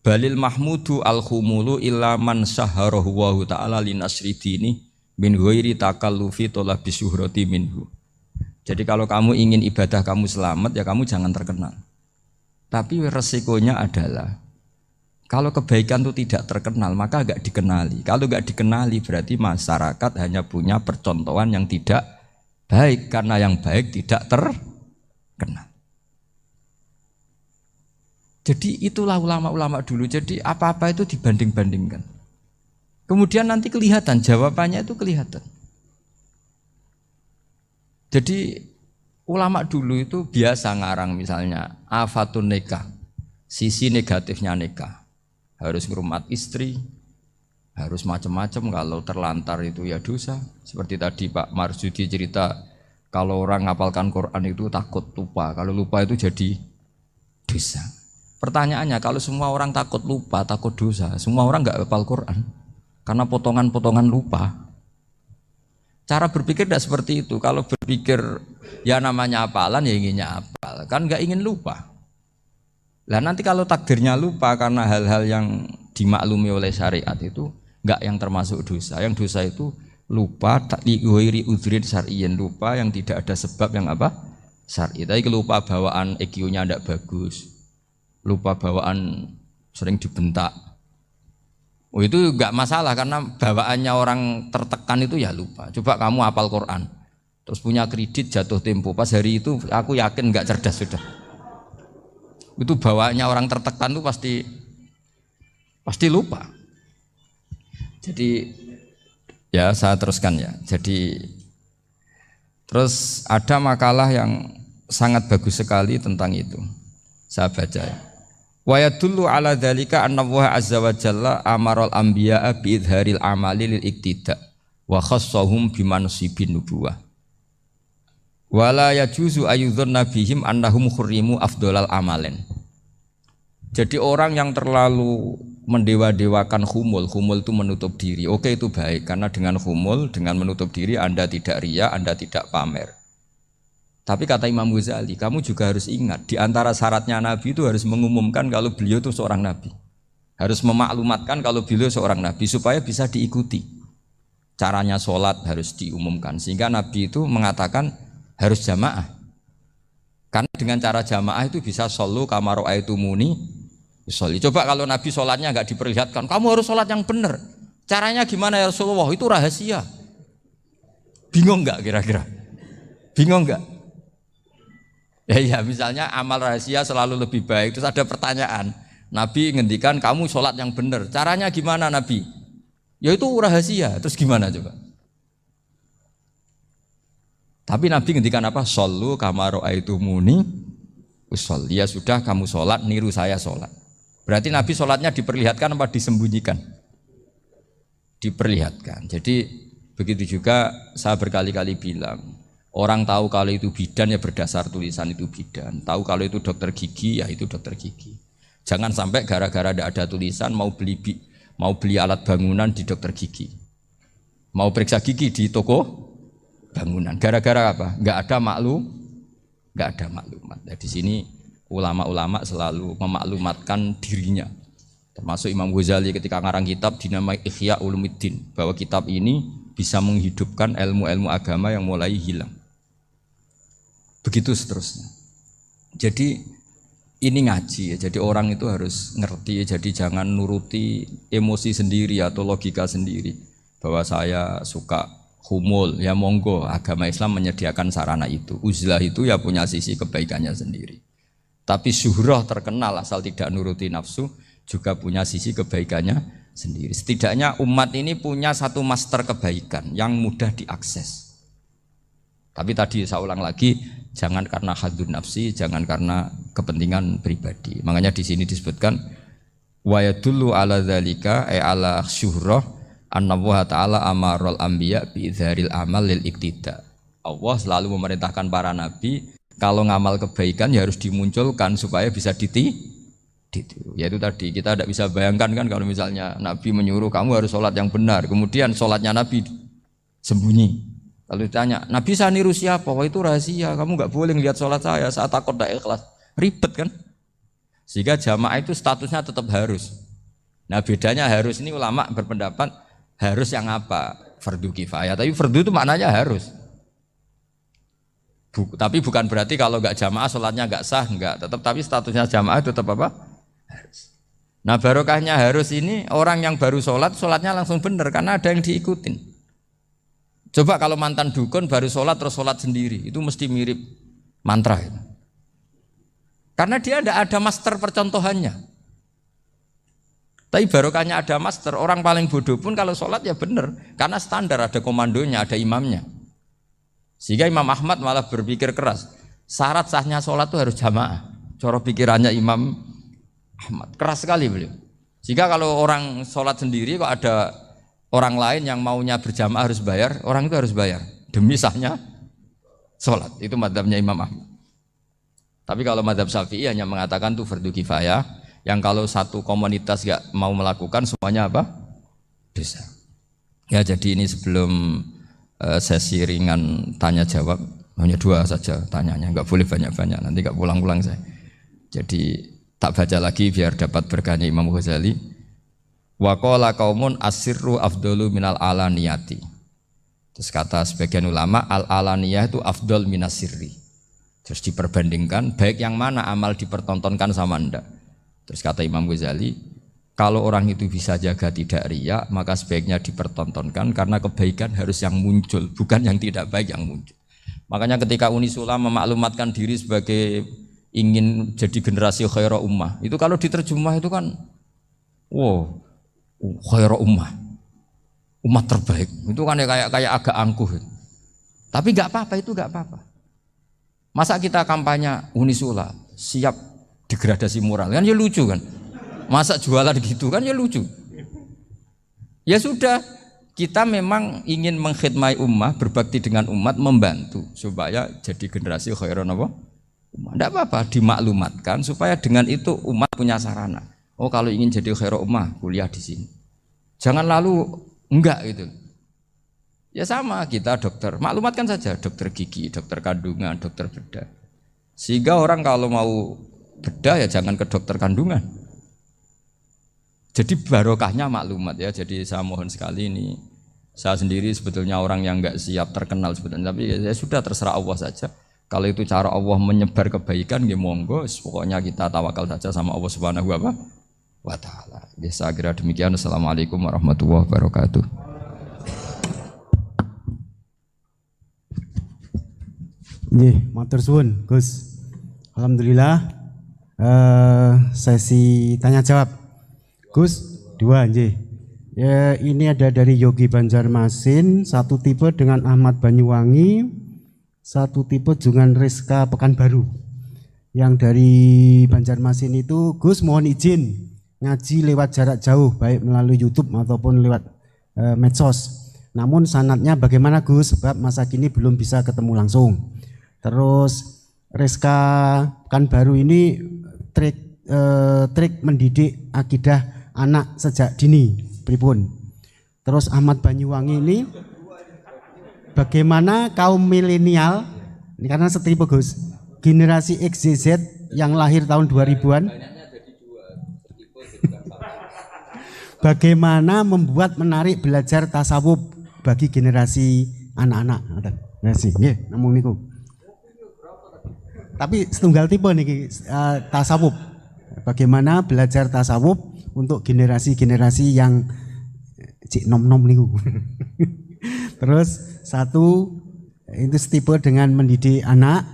balil mahmudu al khumulu illa man saharahu wa ta'ala linasri dini min ghairi takallufi talabi syuhrati minhu. Jadi kalau kamu ingin ibadah kamu selamat ya kamu jangan terkenal. Tapi resikonya adalah kalau kebaikan itu tidak terkenal, maka agak dikenali. Kalau enggak dikenali berarti masyarakat hanya punya percontohan yang tidak baik. Karena yang baik tidak terkenal. Jadi itulah ulama-ulama dulu. Jadi apa-apa itu dibanding-bandingkan. Kemudian nanti kelihatan, jawabannya itu kelihatan. Jadi ulama dulu itu biasa ngarang misalnya afatun nikah, sisi negatifnya nikah. Harus ngrumat istri, harus macam-macam, kalau terlantar itu ya dosa. Seperti tadi Pak Marsudi cerita, kalau orang ngapalkan Quran itu takut lupa, kalau lupa itu jadi dosa. Pertanyaannya, kalau semua orang takut lupa, takut dosa, semua orang nggak hafal Quran karena potongan-potongan lupa. Cara berpikir tidak seperti itu. Kalau berpikir ya namanya hafalan ya inginnya hafal, kan nggak ingin lupa. Lah nanti kalau takdirnya lupa karena hal-hal yang dimaklumi oleh syariat itu enggak yang termasuk dosa. Yang dosa itu lupa li'ghairi udhrin syar'iyyin, lupa yang tidak ada sebab yang apa? Syar'i. Tapi lupa bawaan EQ-nya enggak bagus. Lupa bawaan sering dibentak. Oh itu enggak masalah karena bawaannya orang tertekan itu ya lupa. Coba kamu hafal Quran. Terus punya kredit jatuh tempo. Pas hari itu aku yakin enggak cerdas sudah. Itu bawaannya orang tertekan itu pasti lupa. Jadi ya saya teruskan ya. Jadi terus ada makalah yang sangat bagus sekali tentang itu. Saya baca ya. Wa yadullu ala dzalika anna Allah azza wa jalla amaral anbiya'a bi idharil amali lil iktida wa khassahum bi mansibin nubuwah. Wala yajuzu ayyudhanna bihim annahum khurrimu afdolal amalen. Jadi orang yang terlalu mendewa-dewakan khumul itu menutup diri. Oke itu baik karena dengan khumul, dengan menutup diri Anda tidak riya, Anda tidak pamer. Tapi kata Imam Ghazali, kamu juga harus ingat di antara syaratnya Nabi itu harus mengumumkan kalau beliau itu seorang Nabi. Harus memaklumatkan kalau beliau seorang Nabi supaya bisa diikuti. Caranya sholat harus diumumkan sehingga Nabi itu mengatakan harus jamaah. Karena dengan cara jamaah itu bisa shollu kama ra'aitumuni usolli. Coba kalau Nabi sholatnya enggak diperlihatkan, kamu harus sholat yang benar. Caranya gimana ya Rasulullah? Itu rahasia. Bingung enggak kira-kira? Bingung enggak? Ya misalnya amal rahasia selalu lebih baik. Terus ada pertanyaan, Nabi ngendikan kamu sholat yang benar. Caranya gimana Nabi? Ya itu rahasia. Terus gimana coba? Tapi Nabi ngendikan apa? Shollu kama ra'aitumuni usolli. Ya sudah kamu sholat, niru saya sholat. Berarti Nabi sholatnya diperlihatkan apa disembunyikan? Diperlihatkan. Jadi begitu juga saya berkali-kali bilang, Orang tahu kalau itu bidan ya berdasar tulisan itu bidan. Tahu kalau itu dokter gigi ya itu dokter gigi. Jangan sampai gara-gara tidak ada tulisan mau beli alat bangunan di dokter gigi. Mau periksa gigi di toko bangunan. Gara-gara apa? Nggak ada maklumat. Nah, di sini ulama-ulama selalu memaklumatkan dirinya. Termasuk Imam Ghazali ketika ngarang kitab dinamai Ihya Ulumuddin, bahwa kitab ini bisa menghidupkan ilmu-ilmu agama yang mulai hilang. Begitu seterusnya. Jadi ini ngaji ya. Jadi orang itu harus ngerti ya. Jadi jangan nuruti emosi sendiri atau logika sendiri. Bahwa saya suka humul, ya monggo, agama Islam menyediakan sarana itu. Uzlah itu ya punya sisi kebaikannya sendiri. Tapi syuhrah terkenal asal tidak nuruti nafsu juga punya sisi kebaikannya sendiri. Setidaknya umat ini punya satu master kebaikan yang mudah diakses. Tapi tadi saya ulang lagi, jangan karena hadzun nafsi, jangan karena kepentingan pribadi. Makanya di sini disebutkan wa yadullu ala dzalika ay ala syuhrah anna Allah taala amarul anbiya bi idzharil amal lil iktida. Allah selalu memerintahkan para nabi kalau ngamal kebaikan ya harus dimunculkan supaya bisa ditiru. Yaitu tadi kita tidak bisa bayangkan kan kalau misalnya Nabi menyuruh kamu harus sholat yang benar, kemudian sholatnya Nabi sembunyi. Lalu ditanya, Nabi saya niru siapa? Wah itu rahasia, kamu nggak boleh lihat sholat saya takut tidak ikhlas. Ribet kan? Sehingga jamaah itu statusnya tetap harus. Nah bedanya harus ini ulama berpendapat harus yang apa? Fardu kifayah. Tapi fardu itu maknanya harus. Tapi bukan berarti kalau nggak jamaah sholatnya nggak sah, nggak. Tapi statusnya jamaah tetap apa? Harus. Nah barokahnya harus ini orang yang baru sholatnya langsung benar karena ada yang diikutin. Coba kalau mantan dukun baru sholat terus sholat sendiri, itu mesti mirip mantra itu. Karena dia tidak ada master percontohannya. Tapi barokahnya ada master, orang paling bodoh pun kalau sholat ya benar, karena standar ada komandonya, ada imamnya. Sehingga Imam Ahmad malah berpikir keras, syarat sahnya sholat itu harus jamaah. Cara pikirannya Imam Ahmad keras sekali beliau. Jika kalau orang sholat sendiri kok ada orang lain yang maunya berjamaah harus bayar, orang itu harus bayar demi sahnya sholat. Itu madzhabnya Imam Ahmad. Tapi kalau madzhab Syafi'i hanya mengatakan itu fardu kifayah, yang kalau satu komunitas gak mau melakukan semuanya apa? Dosa. Ya jadi ini sebelum sesi ringan tanya jawab, hanya 2 saja tanyanya, nggak boleh banyak-banyak, nanti nggak pulang-pulang saya. Jadi tak baca lagi biar dapat berkahnya Imam Ghazali. Wa qala qaumun asirru afdalu minal alaniyati. Terus kata sebagian ulama al alaniyah itu afdal minas sirri. Terus diperbandingkan baik yang mana amal dipertontonkan sama ndak. Terus kata Imam Ghazali, kalau orang itu bisa jaga tidak riya, maka sebaiknya dipertontonkan karena kebaikan harus yang muncul, bukan yang tidak baik yang muncul. Makanya ketika Unisula memaklumatkan diri sebagai ingin jadi generasi khairah ummah, itu kalau diterjemah itu kan wow, khairah ummah, umat terbaik, itu kan kayak agak angkuh. Tapi nggak apa-apa, itu nggak apa-apa. Masa kita kampanye Unisula siap degradasi moral, kan ya lucu kan? Masa jualan gitu kan ya lucu. Ya sudah, kita memang ingin mengkhidmati ummah, berbakti dengan umat, membantu supaya jadi generasi khairah apa? Tidak apa-apa, dimaklumatkan supaya dengan itu umat punya sarana. Oh kalau ingin jadi khairah ummah, kuliah di sini. Jangan lalu enggak gitu. Ya sama kita dokter, maklumatkan saja dokter gigi, dokter kandungan, dokter bedah. Sehingga orang kalau mau bedah ya jangan ke dokter kandungan. Jadi barokahnya maklumat ya. Jadi saya mohon sekali ini, saya sendiri sebetulnya orang yang enggak siap terkenal sebetulnya, tapi ya sudah terserah Allah saja. Kalau itu cara Allah menyebar kebaikan, ya monggo. Pokoknya kita tawakal saja sama Allah Subhanahu wa Ta'ala. Ya, saya kira demikian. Assalamualaikum warahmatullahi wabarakatuh. Nggih, matur suwun, Gus. Alhamdulillah. Sesi tanya jawab. Gus, 2 nggih. Ya, ini ada dari Yogi Banjarmasin, satu tipe dengan Ahmad Banyuwangi, satu tipe dengan Rizka Pekanbaru. Yang dari Banjarmasin itu, Gus mohon izin ngaji lewat jarak jauh, baik melalui YouTube ataupun lewat medsos. Namun sanadnya bagaimana Gus? Sebab masa kini belum bisa ketemu langsung. Terus Rizka kan baru ini trik mendidik akidah anak sejak dini, pripun. Terus Ahmad Banyuwangi ini bagaimana kaum milenial, ini karena setipe Gus, generasi XYZ yang lahir tahun 2000-an, bagaimana membuat menarik belajar tasawuf bagi generasi anak-anak. Nggih, namung niku. Tapi setunggal tipe nih tasawuf. Bagaimana belajar tasawuf untuk generasi-generasi yang cik nom-nom niku. Terus satu itu tipe dengan mendidik anak.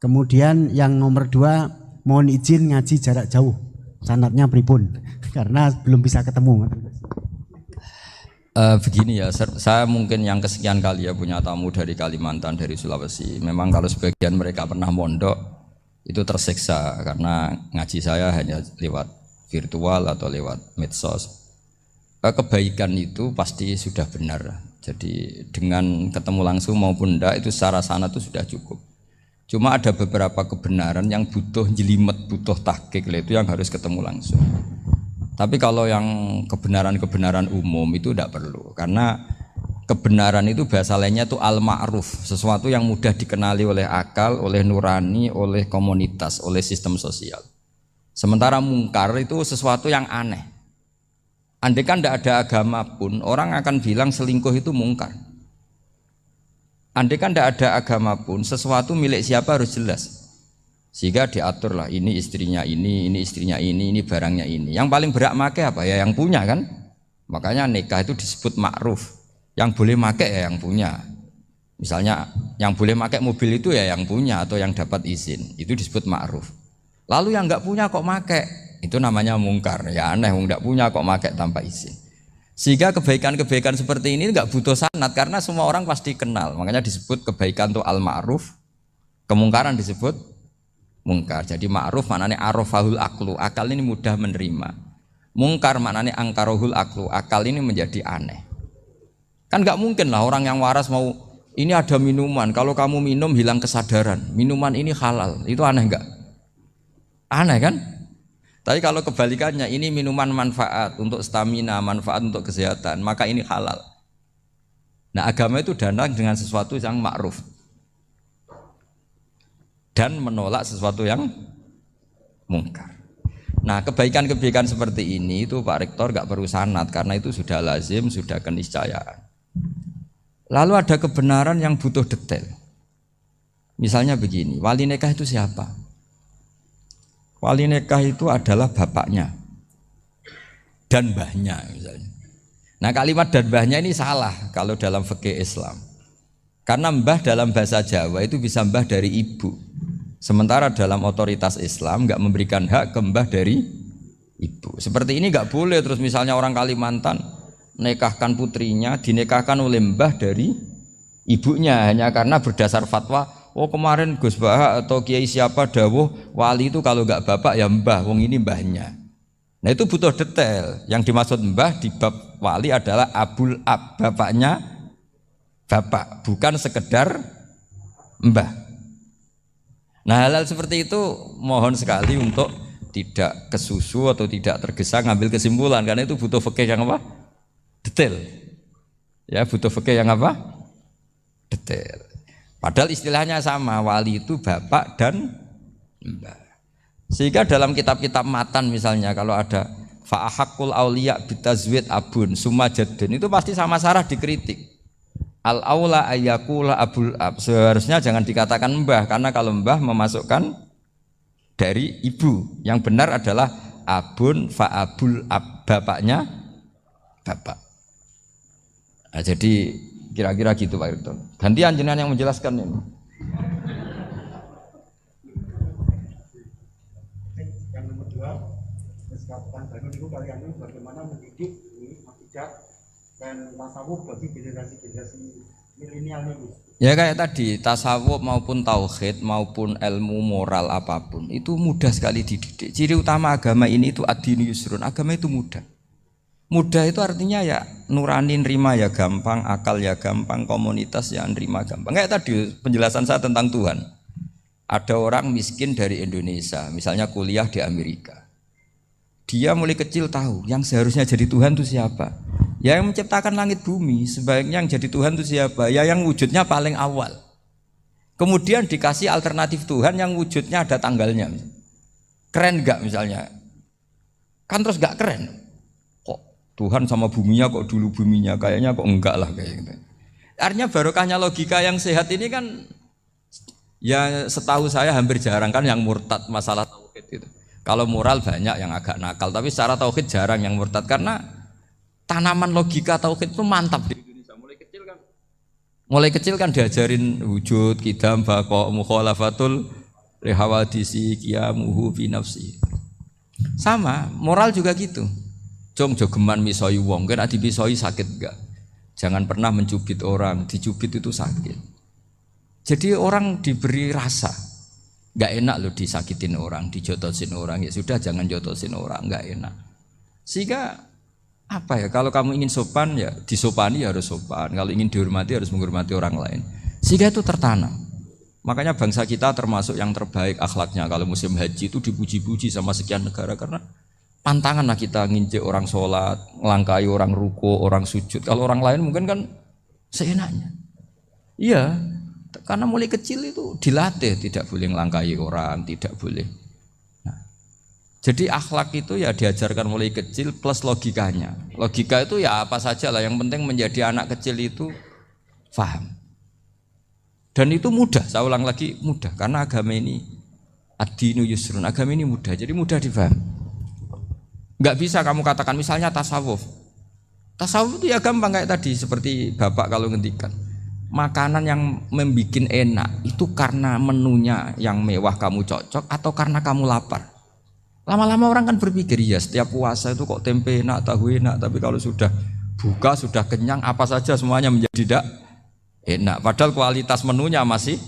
Kemudian yang nomor 2 mohon izin ngaji jarak jauh. Sanadnya pripun? Karena belum bisa ketemu. Begini ya, saya mungkin yang kesekian kali ya punya tamu dari Kalimantan, dari Sulawesi. Memang kalau sebagian mereka pernah mondok itu tersiksa karena ngaji saya hanya lewat virtual atau lewat medsos. Kebaikan itu pasti sudah benar. Jadi dengan ketemu langsung maupun enggak itu secara sana itu sudah cukup. Cuma ada beberapa kebenaran yang butuh jelimet, butuh tahqiq, itu yang harus ketemu langsung. Tapi kalau yang kebenaran-kebenaran umum itu tidak perlu, karena kebenaran itu bahasa lainnya itu al-ma'ruf, sesuatu yang mudah dikenali oleh akal, oleh nurani, oleh komunitas, oleh sistem sosial. Sementara mungkar itu sesuatu yang aneh. Andai kan tidak ada agama pun, orang akan bilang selingkuh itu mungkar. Andai kan tidak ada agama pun, sesuatu milik siapa harus jelas. Sehingga diaturlah ini istrinya ini istrinya ini barangnya ini. Yang paling berhak make apa ya yang punya kan. Makanya nikah itu disebut ma'ruf. Yang boleh make ya yang punya. Misalnya yang boleh make mobil itu ya yang punya atau yang dapat izin. Itu disebut ma'ruf. Lalu yang enggak punya kok make, itu namanya mungkar. Ya aneh, enggak punya kok make tanpa izin. Sehingga kebaikan-kebaikan seperti ini enggak butuh sanad karena semua orang pasti kenal. Makanya disebut kebaikan itu al-ma'ruf. Kemungkaran disebut mungkar. Jadi ma'ruf maknanya arafahul aklu, akal ini mudah menerima. Mungkar maknanya angkarohul aklu, akal ini menjadi aneh. Kan nggak mungkin lah orang yang waras mau ini ada minuman, kalau kamu minum hilang kesadaran, minuman ini halal, itu aneh nggak? Aneh kan? Tapi kalau kebalikannya ini minuman manfaat untuk stamina, manfaat untuk kesehatan, maka ini halal. Nah agama itu datang dengan sesuatu yang ma'ruf dan menolak sesuatu yang mungkar. Nah kebaikan-kebaikan seperti ini itu Pak Rektor gak perlu sanad karena itu sudah lazim, sudah keniscayaan. Lalu ada kebenaran yang butuh detail. Misalnya begini, wali nikah itu siapa? Wali nikah itu adalah bapaknya dan mbahnya misalnya. Nah kalimat dan mbahnya ini salah kalau dalam fikih Islam. Karena mbah dalam bahasa Jawa itu bisa mbah dari ibu. Sementara dalam otoritas Islam nggak memberikan hak ke mbah dari ibu. Seperti ini nggak boleh. Terus misalnya orang Kalimantan nikahkan putrinya dinikahkan oleh mbah dari ibunya hanya karena berdasar fatwa. Oh kemarin Gus Bah atau Kiai siapa dawuh wali itu kalau nggak bapak ya mbah. Wong ini mbahnya. Nah itu butuh detail. Yang dimaksud mbah di bab wali adalah abul ab, bapaknya bapak, bukan sekedar mbah. Nah hal-hal seperti itu mohon sekali untuk tidak kesusu atau tidak tergesa ngambil kesimpulan karena itu butuh fikih yang apa? Detail. Ya butuh fikih yang apa? Detail. Padahal istilahnya sama, wali itu bapak dan mbah. Sehingga dalam kitab-kitab matan misalnya kalau ada fa'ahakul auliya bitazwid abun summa jaddun itu pasti sama sarah dikritik. Al-aula ayyakula abul ab, seharusnya jangan dikatakan mbah karena kalau mbah memasukkan dari ibu, yang benar adalah abun fa abul ab, bapaknya bapak. Nah, jadi kira-kira gitu Pak Rektor. Gantian jenengan yang menjelaskan ini. Yang nomor 2, Rizka Baru itu kalian bagaimana mendidik ini akidah dan tasawuf bagi generasi-generasi milenial ini. Ya kayak tadi, tasawuf maupun tauhid maupun ilmu moral apapun itu mudah sekali dididik. Ciri utama agama ini itu ad-dinu yusrun, agama itu mudah. Mudah itu artinya ya nurani, nerima ya gampang, akal ya gampang, komunitas ya nerima gampang. Kayak tadi penjelasan saya tentang Tuhan. Ada orang miskin dari Indonesia, misalnya kuliah di Amerika. Dia mulai kecil tahu yang seharusnya jadi Tuhan itu siapa. Ya yang menciptakan langit bumi, sebaiknya yang jadi Tuhan itu siapa? Ya yang wujudnya paling awal. Kemudian dikasih alternatif Tuhan yang wujudnya ada tanggalnya. Keren enggak misalnya? Kan terus enggak keren. Kok Tuhan sama buminya kok dulu buminya? Kayaknya kok enggak lah kayak gitu. Artinya barokahnya logika yang sehat ini kan ya setahu saya hampir jarang kan yang murtad masalah tauhid itu. Kalau moral banyak yang agak nakal, tapi secara tauhid jarang yang murtad karena tanaman logika tauhid itu mantap di Indonesia. Mulai kecil kan diajarin wujud, qidam, baqa, mukhalafatul lihawadisi, qiyamuhu fi nafsi. Sama, moral juga gitu. Jong jogeman misoi wong, kan adi misoi sakit enggak? Jangan pernah mencubit orang, dicubit itu sakit. Jadi orang diberi rasa, enggak enak loh disakitin orang, dijotosin orang, ya sudah jangan jotosin orang, enggak enak. Sehingga apa ya, kalau kamu ingin sopan ya disopani ya harus sopan, kalau ingin dihormati harus menghormati orang lain. Sehingga itu tertanam. Makanya bangsa kita termasuk yang terbaik akhlaknya. Kalau musim haji itu dipuji-puji sama sekian negara karena pantangan lah kita nginjek orang sholat, ngelangkai orang ruko, orang sujud. Kalau orang lain mungkin kan seenaknya. Iya, karena mulai kecil itu dilatih tidak boleh ngelangkai orang, tidak boleh. Nah, jadi akhlak itu ya diajarkan mulai kecil plus logikanya. Logika itu ya apa saja lah, yang penting menjadi anak kecil itu paham. Dan itu mudah, saya ulang lagi mudah, karena agama ini ad-dinu yusrun, agama ini mudah, jadi mudah difaham. Enggak bisa kamu katakan misalnya tasawuf. Tasawuf itu ya gampang kayak tadi, seperti Bapak kalau ngendikan. Makanan yang membuat enak itu karena menunya yang mewah kamu cocok atau karena kamu lapar. Lama-lama orang kan berpikir, ya setiap puasa itu kok tempe enak, tahu enak, tapi kalau sudah buka, sudah kenyang, apa saja semuanya menjadi tidak enak. Padahal kualitas menunya masih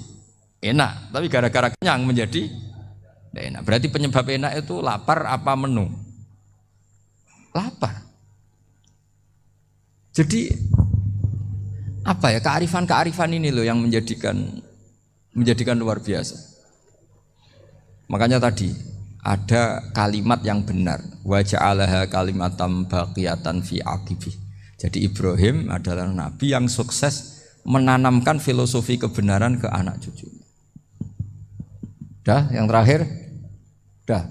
enak, tapi gara-gara kenyang menjadi tidak enak. Berarti penyebab enak itu lapar apa menu? Lapar. Jadi apa ya, kearifan-kearifan ini loh yang menjadikan luar biasa. Makanya tadi ada kalimat yang benar, wa ja'alaha kalimatam baqiyatan fi aqibih. Jadi Ibrahim adalah nabi yang sukses menanamkan filosofi kebenaran ke anak cucunya. Dah, yang terakhir, dah.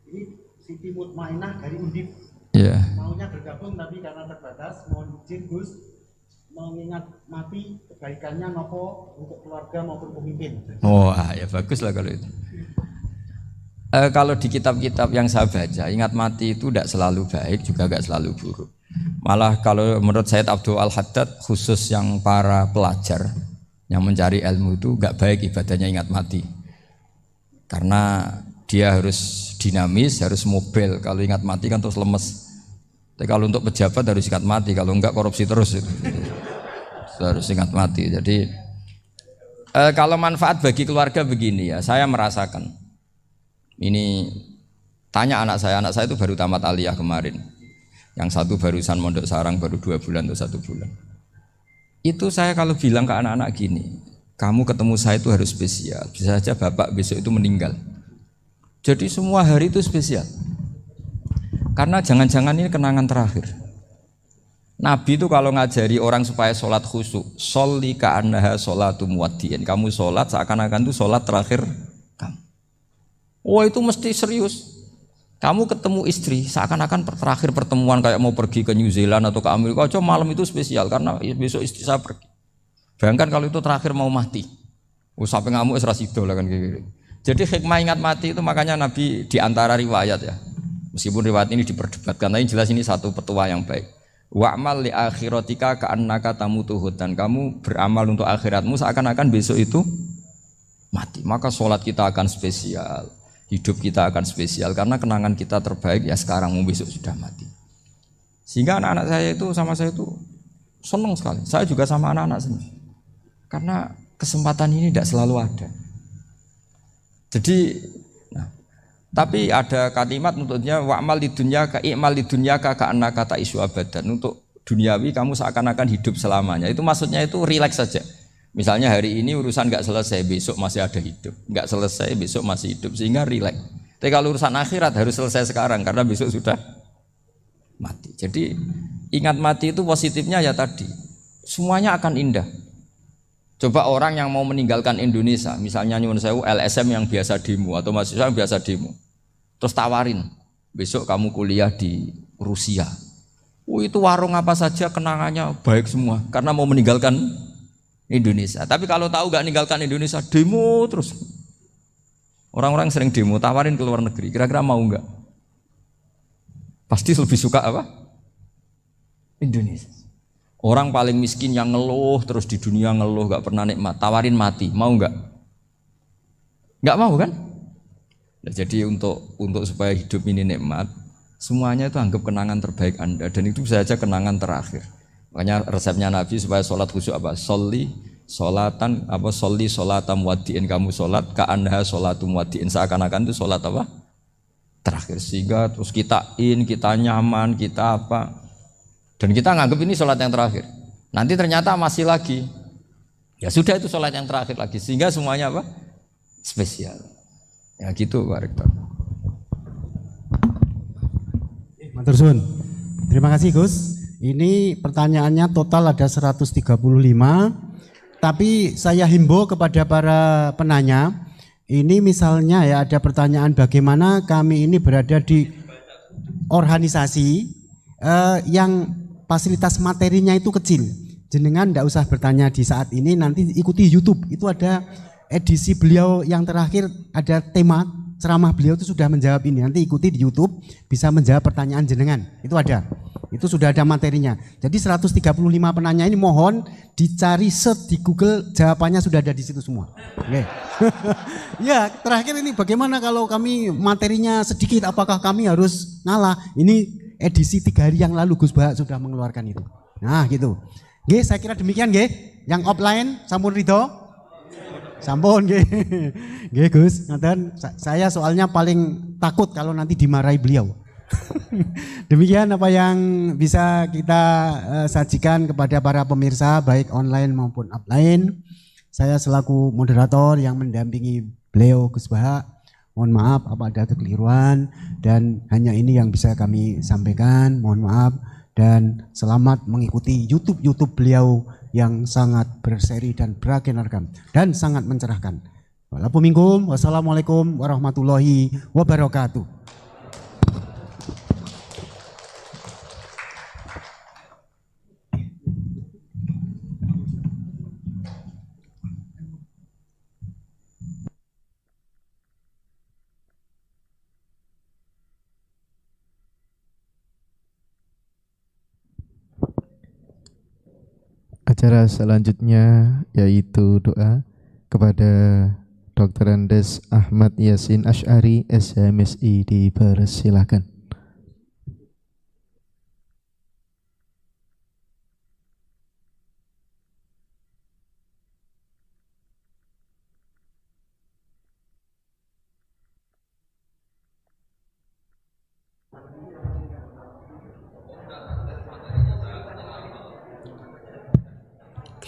Ini Siti Mutmainah dari Undip. Yeah. Maunya bergabung tapi karena terbatas, mohon izin Gus, mengingat mati kebaikannya nopo untuk keluarga maupun pemimpin. Oh, ya bagus lah kalau itu. Kalau di kitab-kitab yang saya baca, ingat mati itu tidak selalu baik, juga tidak selalu buruk. Malah kalau menurut Sayyid Abdul Al-Haddad, khusus yang para pelajar yang mencari ilmu itu enggak baik ibadahnya ingat mati. Karena dia harus dinamis, harus mobil. Kalau ingat mati kan terus lemes. Tapi kalau untuk pejabat harus ingat mati, kalau enggak korupsi terus itu. Harus ingat mati. Jadi kalau manfaat bagi keluarga begini ya, saya merasakan. Ini tanya anak saya itu baru tamat aliyah kemarin. Yang satu barusan mondok sarang baru 2 bulan atau 1 bulan. Itu saya kalau bilang ke anak-anak gini, kamu ketemu saya itu harus spesial. Bisa saja bapak besok itu meninggal. Jadi semua hari itu spesial. Karena jangan-jangan ini kenangan terakhir. Nabi itu kalau ngajari orang supaya sholat khusyuk, sholli ka'annaha sholatu muwaddi'in. Kamu sholat seakan-akan itu sholat terakhir kamu. Oh itu mesti serius. Kamu ketemu istri seakan-akan terakhir pertemuan, kayak mau pergi ke New Zealand atau ke Amerika aja, malam itu spesial karena besok istri saya pergi. Bayangkan kalau itu terakhir mau mati, sampai ngamuk serasido lah kan gitu. Jadi hikmah ingat mati itu makanya Nabi diantara riwayat ya, meskipun riwayat ini diperdebatkan, tapi jelas ini satu petua yang baik. Wa'mal li akhiratika ka'annaka tamutuhud, dan kamu beramal untuk akhiratmu seakan-akan besok itu mati. Maka sholat kita akan spesial, hidup kita akan spesial karena kenangan kita terbaik ya sekarang, mau besok sudah mati. Sehingga anak-anak saya itu sama saya itu senang sekali. Saya juga sama anak-anak senang. Karena kesempatan ini tidak selalu ada. Jadi Tapi ada kalimat untuknya wa'mal di dunya ka i'mal di dunya ka annaka ta'isu abadan. Untuk duniawi kamu seakan-akan hidup selamanya. Itu maksudnya itu rileks saja. Misalnya hari ini urusan enggak selesai, besok masih ada hidup. Enggak selesai, besok masih hidup, sehingga rileks. Tapi kalau urusan akhirat harus selesai sekarang karena besok sudah mati. Jadi ingat mati itu positifnya ya tadi. Semuanya akan indah. Coba orang yang mau meninggalkan Indonesia, misalnya nyuwun sewu LSM yang biasa demo atau mahasiswa yang biasa demo, terus tawarin, besok kamu kuliah di Rusia. Itu warung apa saja kenangannya baik semua, karena mau meninggalkan Indonesia. Tapi kalau tahu gak meninggalkan Indonesia, demo terus. Orang-orang sering demo, tawarin ke luar negeri, kira-kira mau gak? Pasti lebih suka apa? Indonesia. Orang paling miskin yang ngeluh terus di dunia ngeluh gak pernah nikmat, tawarin mati, mau nggak? Nggak mau kan? Nah, jadi untuk supaya hidup ini nikmat, semuanya itu anggap kenangan terbaik Anda dan itu bisa saja kenangan terakhir. Makanya resepnya Nabi supaya sholat khusyuk apa? Sholli sholatam wadiin, kamu sholat ka'anha sholatum wadiin, seakan-akan itu sholat apa? Terakhir, sehingga terus kita nyaman, kita apa? Dan kita nganggap ini sholat yang terakhir. Nanti ternyata masih lagi. Ya sudah itu sholat yang terakhir lagi. Sehingga semuanya apa? Spesial. Ya gitu Pak Rektor. Matur suwun. Terima kasih Gus. Ini pertanyaannya total ada 135. Tapi saya himbau kepada para penanya. Ini misalnya ya ada pertanyaan bagaimana kami ini berada di organisasi yang fasilitas materinya itu kecil. Jenengan tidak usah bertanya di saat ini, nanti ikuti YouTube. Itu ada edisi beliau yang terakhir, ada tema ceramah beliau itu sudah menjawab ini. Nanti ikuti di YouTube, bisa menjawab pertanyaan jenengan. Itu ada. Itu sudah ada materinya. Jadi 135 penanya ini mohon dicari search di Google, jawabannya sudah ada di situ semua. Oke. Ya, terakhir ini bagaimana kalau kami materinya sedikit, apakah kami harus ngalah? Ini edisi 3 hari yang lalu Gus Bahak sudah mengeluarkan itu. Nah gitu. Nggih, saya kira demikian nggih. Yang offline sampun ridho? Sampun nggih. Nggih Gus, ngaten saya soalnya paling takut kalau nanti dimarahi beliau. Demikian apa yang bisa kita sajikan kepada para pemirsa baik online maupun offline. Saya selaku moderator yang mendampingi beliau Gus Bahak, mohon maaf apa ada kekeliruan dan hanya ini yang bisa kami sampaikan. Mohon maaf dan selamat mengikuti YouTube beliau yang sangat berseri dan beragenarkan dan sangat mencerahkan. Wassalamualaikum warahmatullahi wabarakatuh. Acara selanjutnya yaitu doa kepada Dr. Andes Ahmad Yasin Asy'ari SMSI, dipersilakan.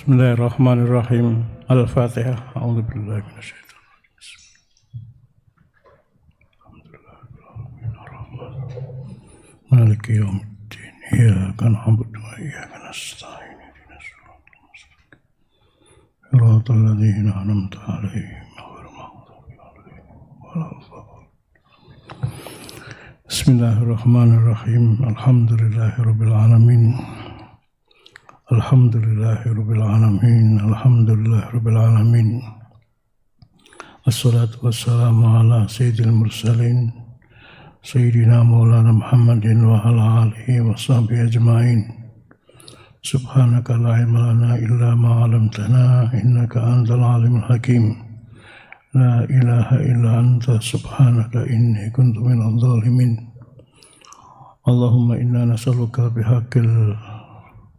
Bismillahirrahmanirrahim. Al-Fatihah. A'udzubillahi minasyaitonir rajim. Maliki yaumiddin. Iyyaka na'budu wa iyyaka nasta'in. Ihdinas siratal mustaqim. Siratal ladzina an'amta 'alaihim ghairil maghdubi 'alaihim waladdallin. Bismillahirrahmanirrahim. Alhamdulillahirabbil alamin. Alhamdulillahirabbil alamin. Alhamdulillahirabbil alamin. Wassalatu wassalamu ala sayyidil mursalin sayyidina maulana Muhammadin wa ala alihi wa sahbihi ajmain. Subhanaka la ilma lana illa ma 'allamtana innaka antal alimul hakim. La ilaha illa anta subhanaka inni kuntu minadh dhalimin. Allahumma inna nas'aluka bihaqqil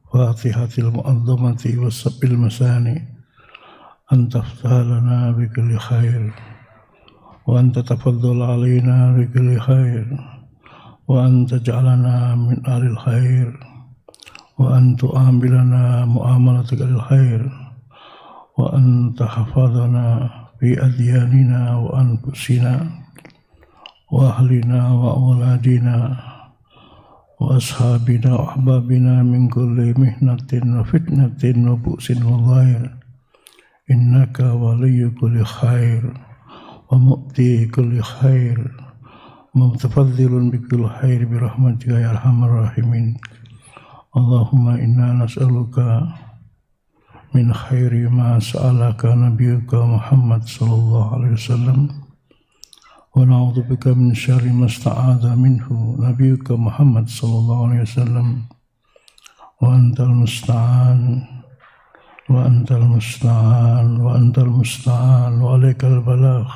Fatihatil mu'azzamati wassabil masani an taftah lana bikulli khair وأن تتفضل علينا بكل خير وأن تجعلنا من أهل الخير وأن تعاملنا معاملتك للخير وأن تحفظنا في أدياننا وأنفسنا وأهلنا وأولادنا وأصحابنا وأحبابنا من كل محنة وفتنة وبؤس وضير إنك ولي كل خير ومؤتي كل خير متفضل بكل خير برحمتك يا أرحم الراحمين. اللهم إنا نسألك من خير ما سألك نبيك محمد صلى الله عليه وسلم ونعوذ بك من شر ما استعاذ منه نبيك محمد صلى الله عليه وسلم وأنت المستعان وأنت المستعان وأنت المستعان وعليك البلاغ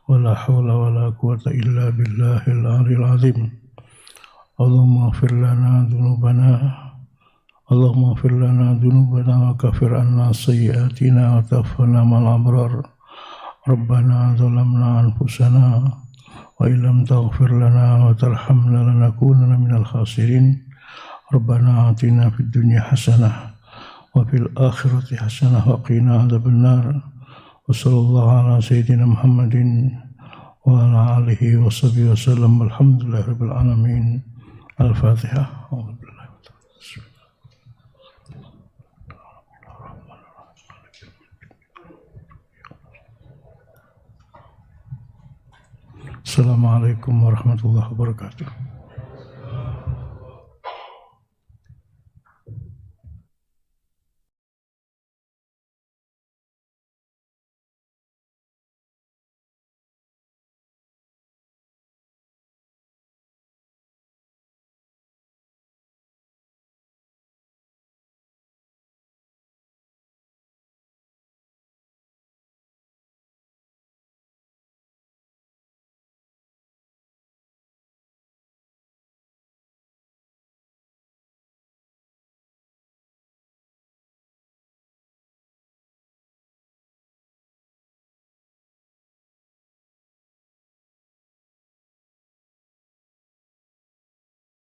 ولا حول ولا قوة إلا بالله العلي العظيم. اللهم اغفر لنا ذنوبنا وكفر عنا سيئاتنا وتوفنا مع الأبرار. ربنا ظلمنا أنفسنا وإن لم تغفر لنا وترحمنا لنكونن من الخاسرين. ربنا آتنا في الدنيا حسنة وفي الآخرة حسنة وقنا عذاب النار. وصلى الله على سيدنا محمد وعلى آله وصحبه وسلم. الحمد لله رب العالمين. الفاتحة. Assalamualaikum warahmatullahi wabarakatuh.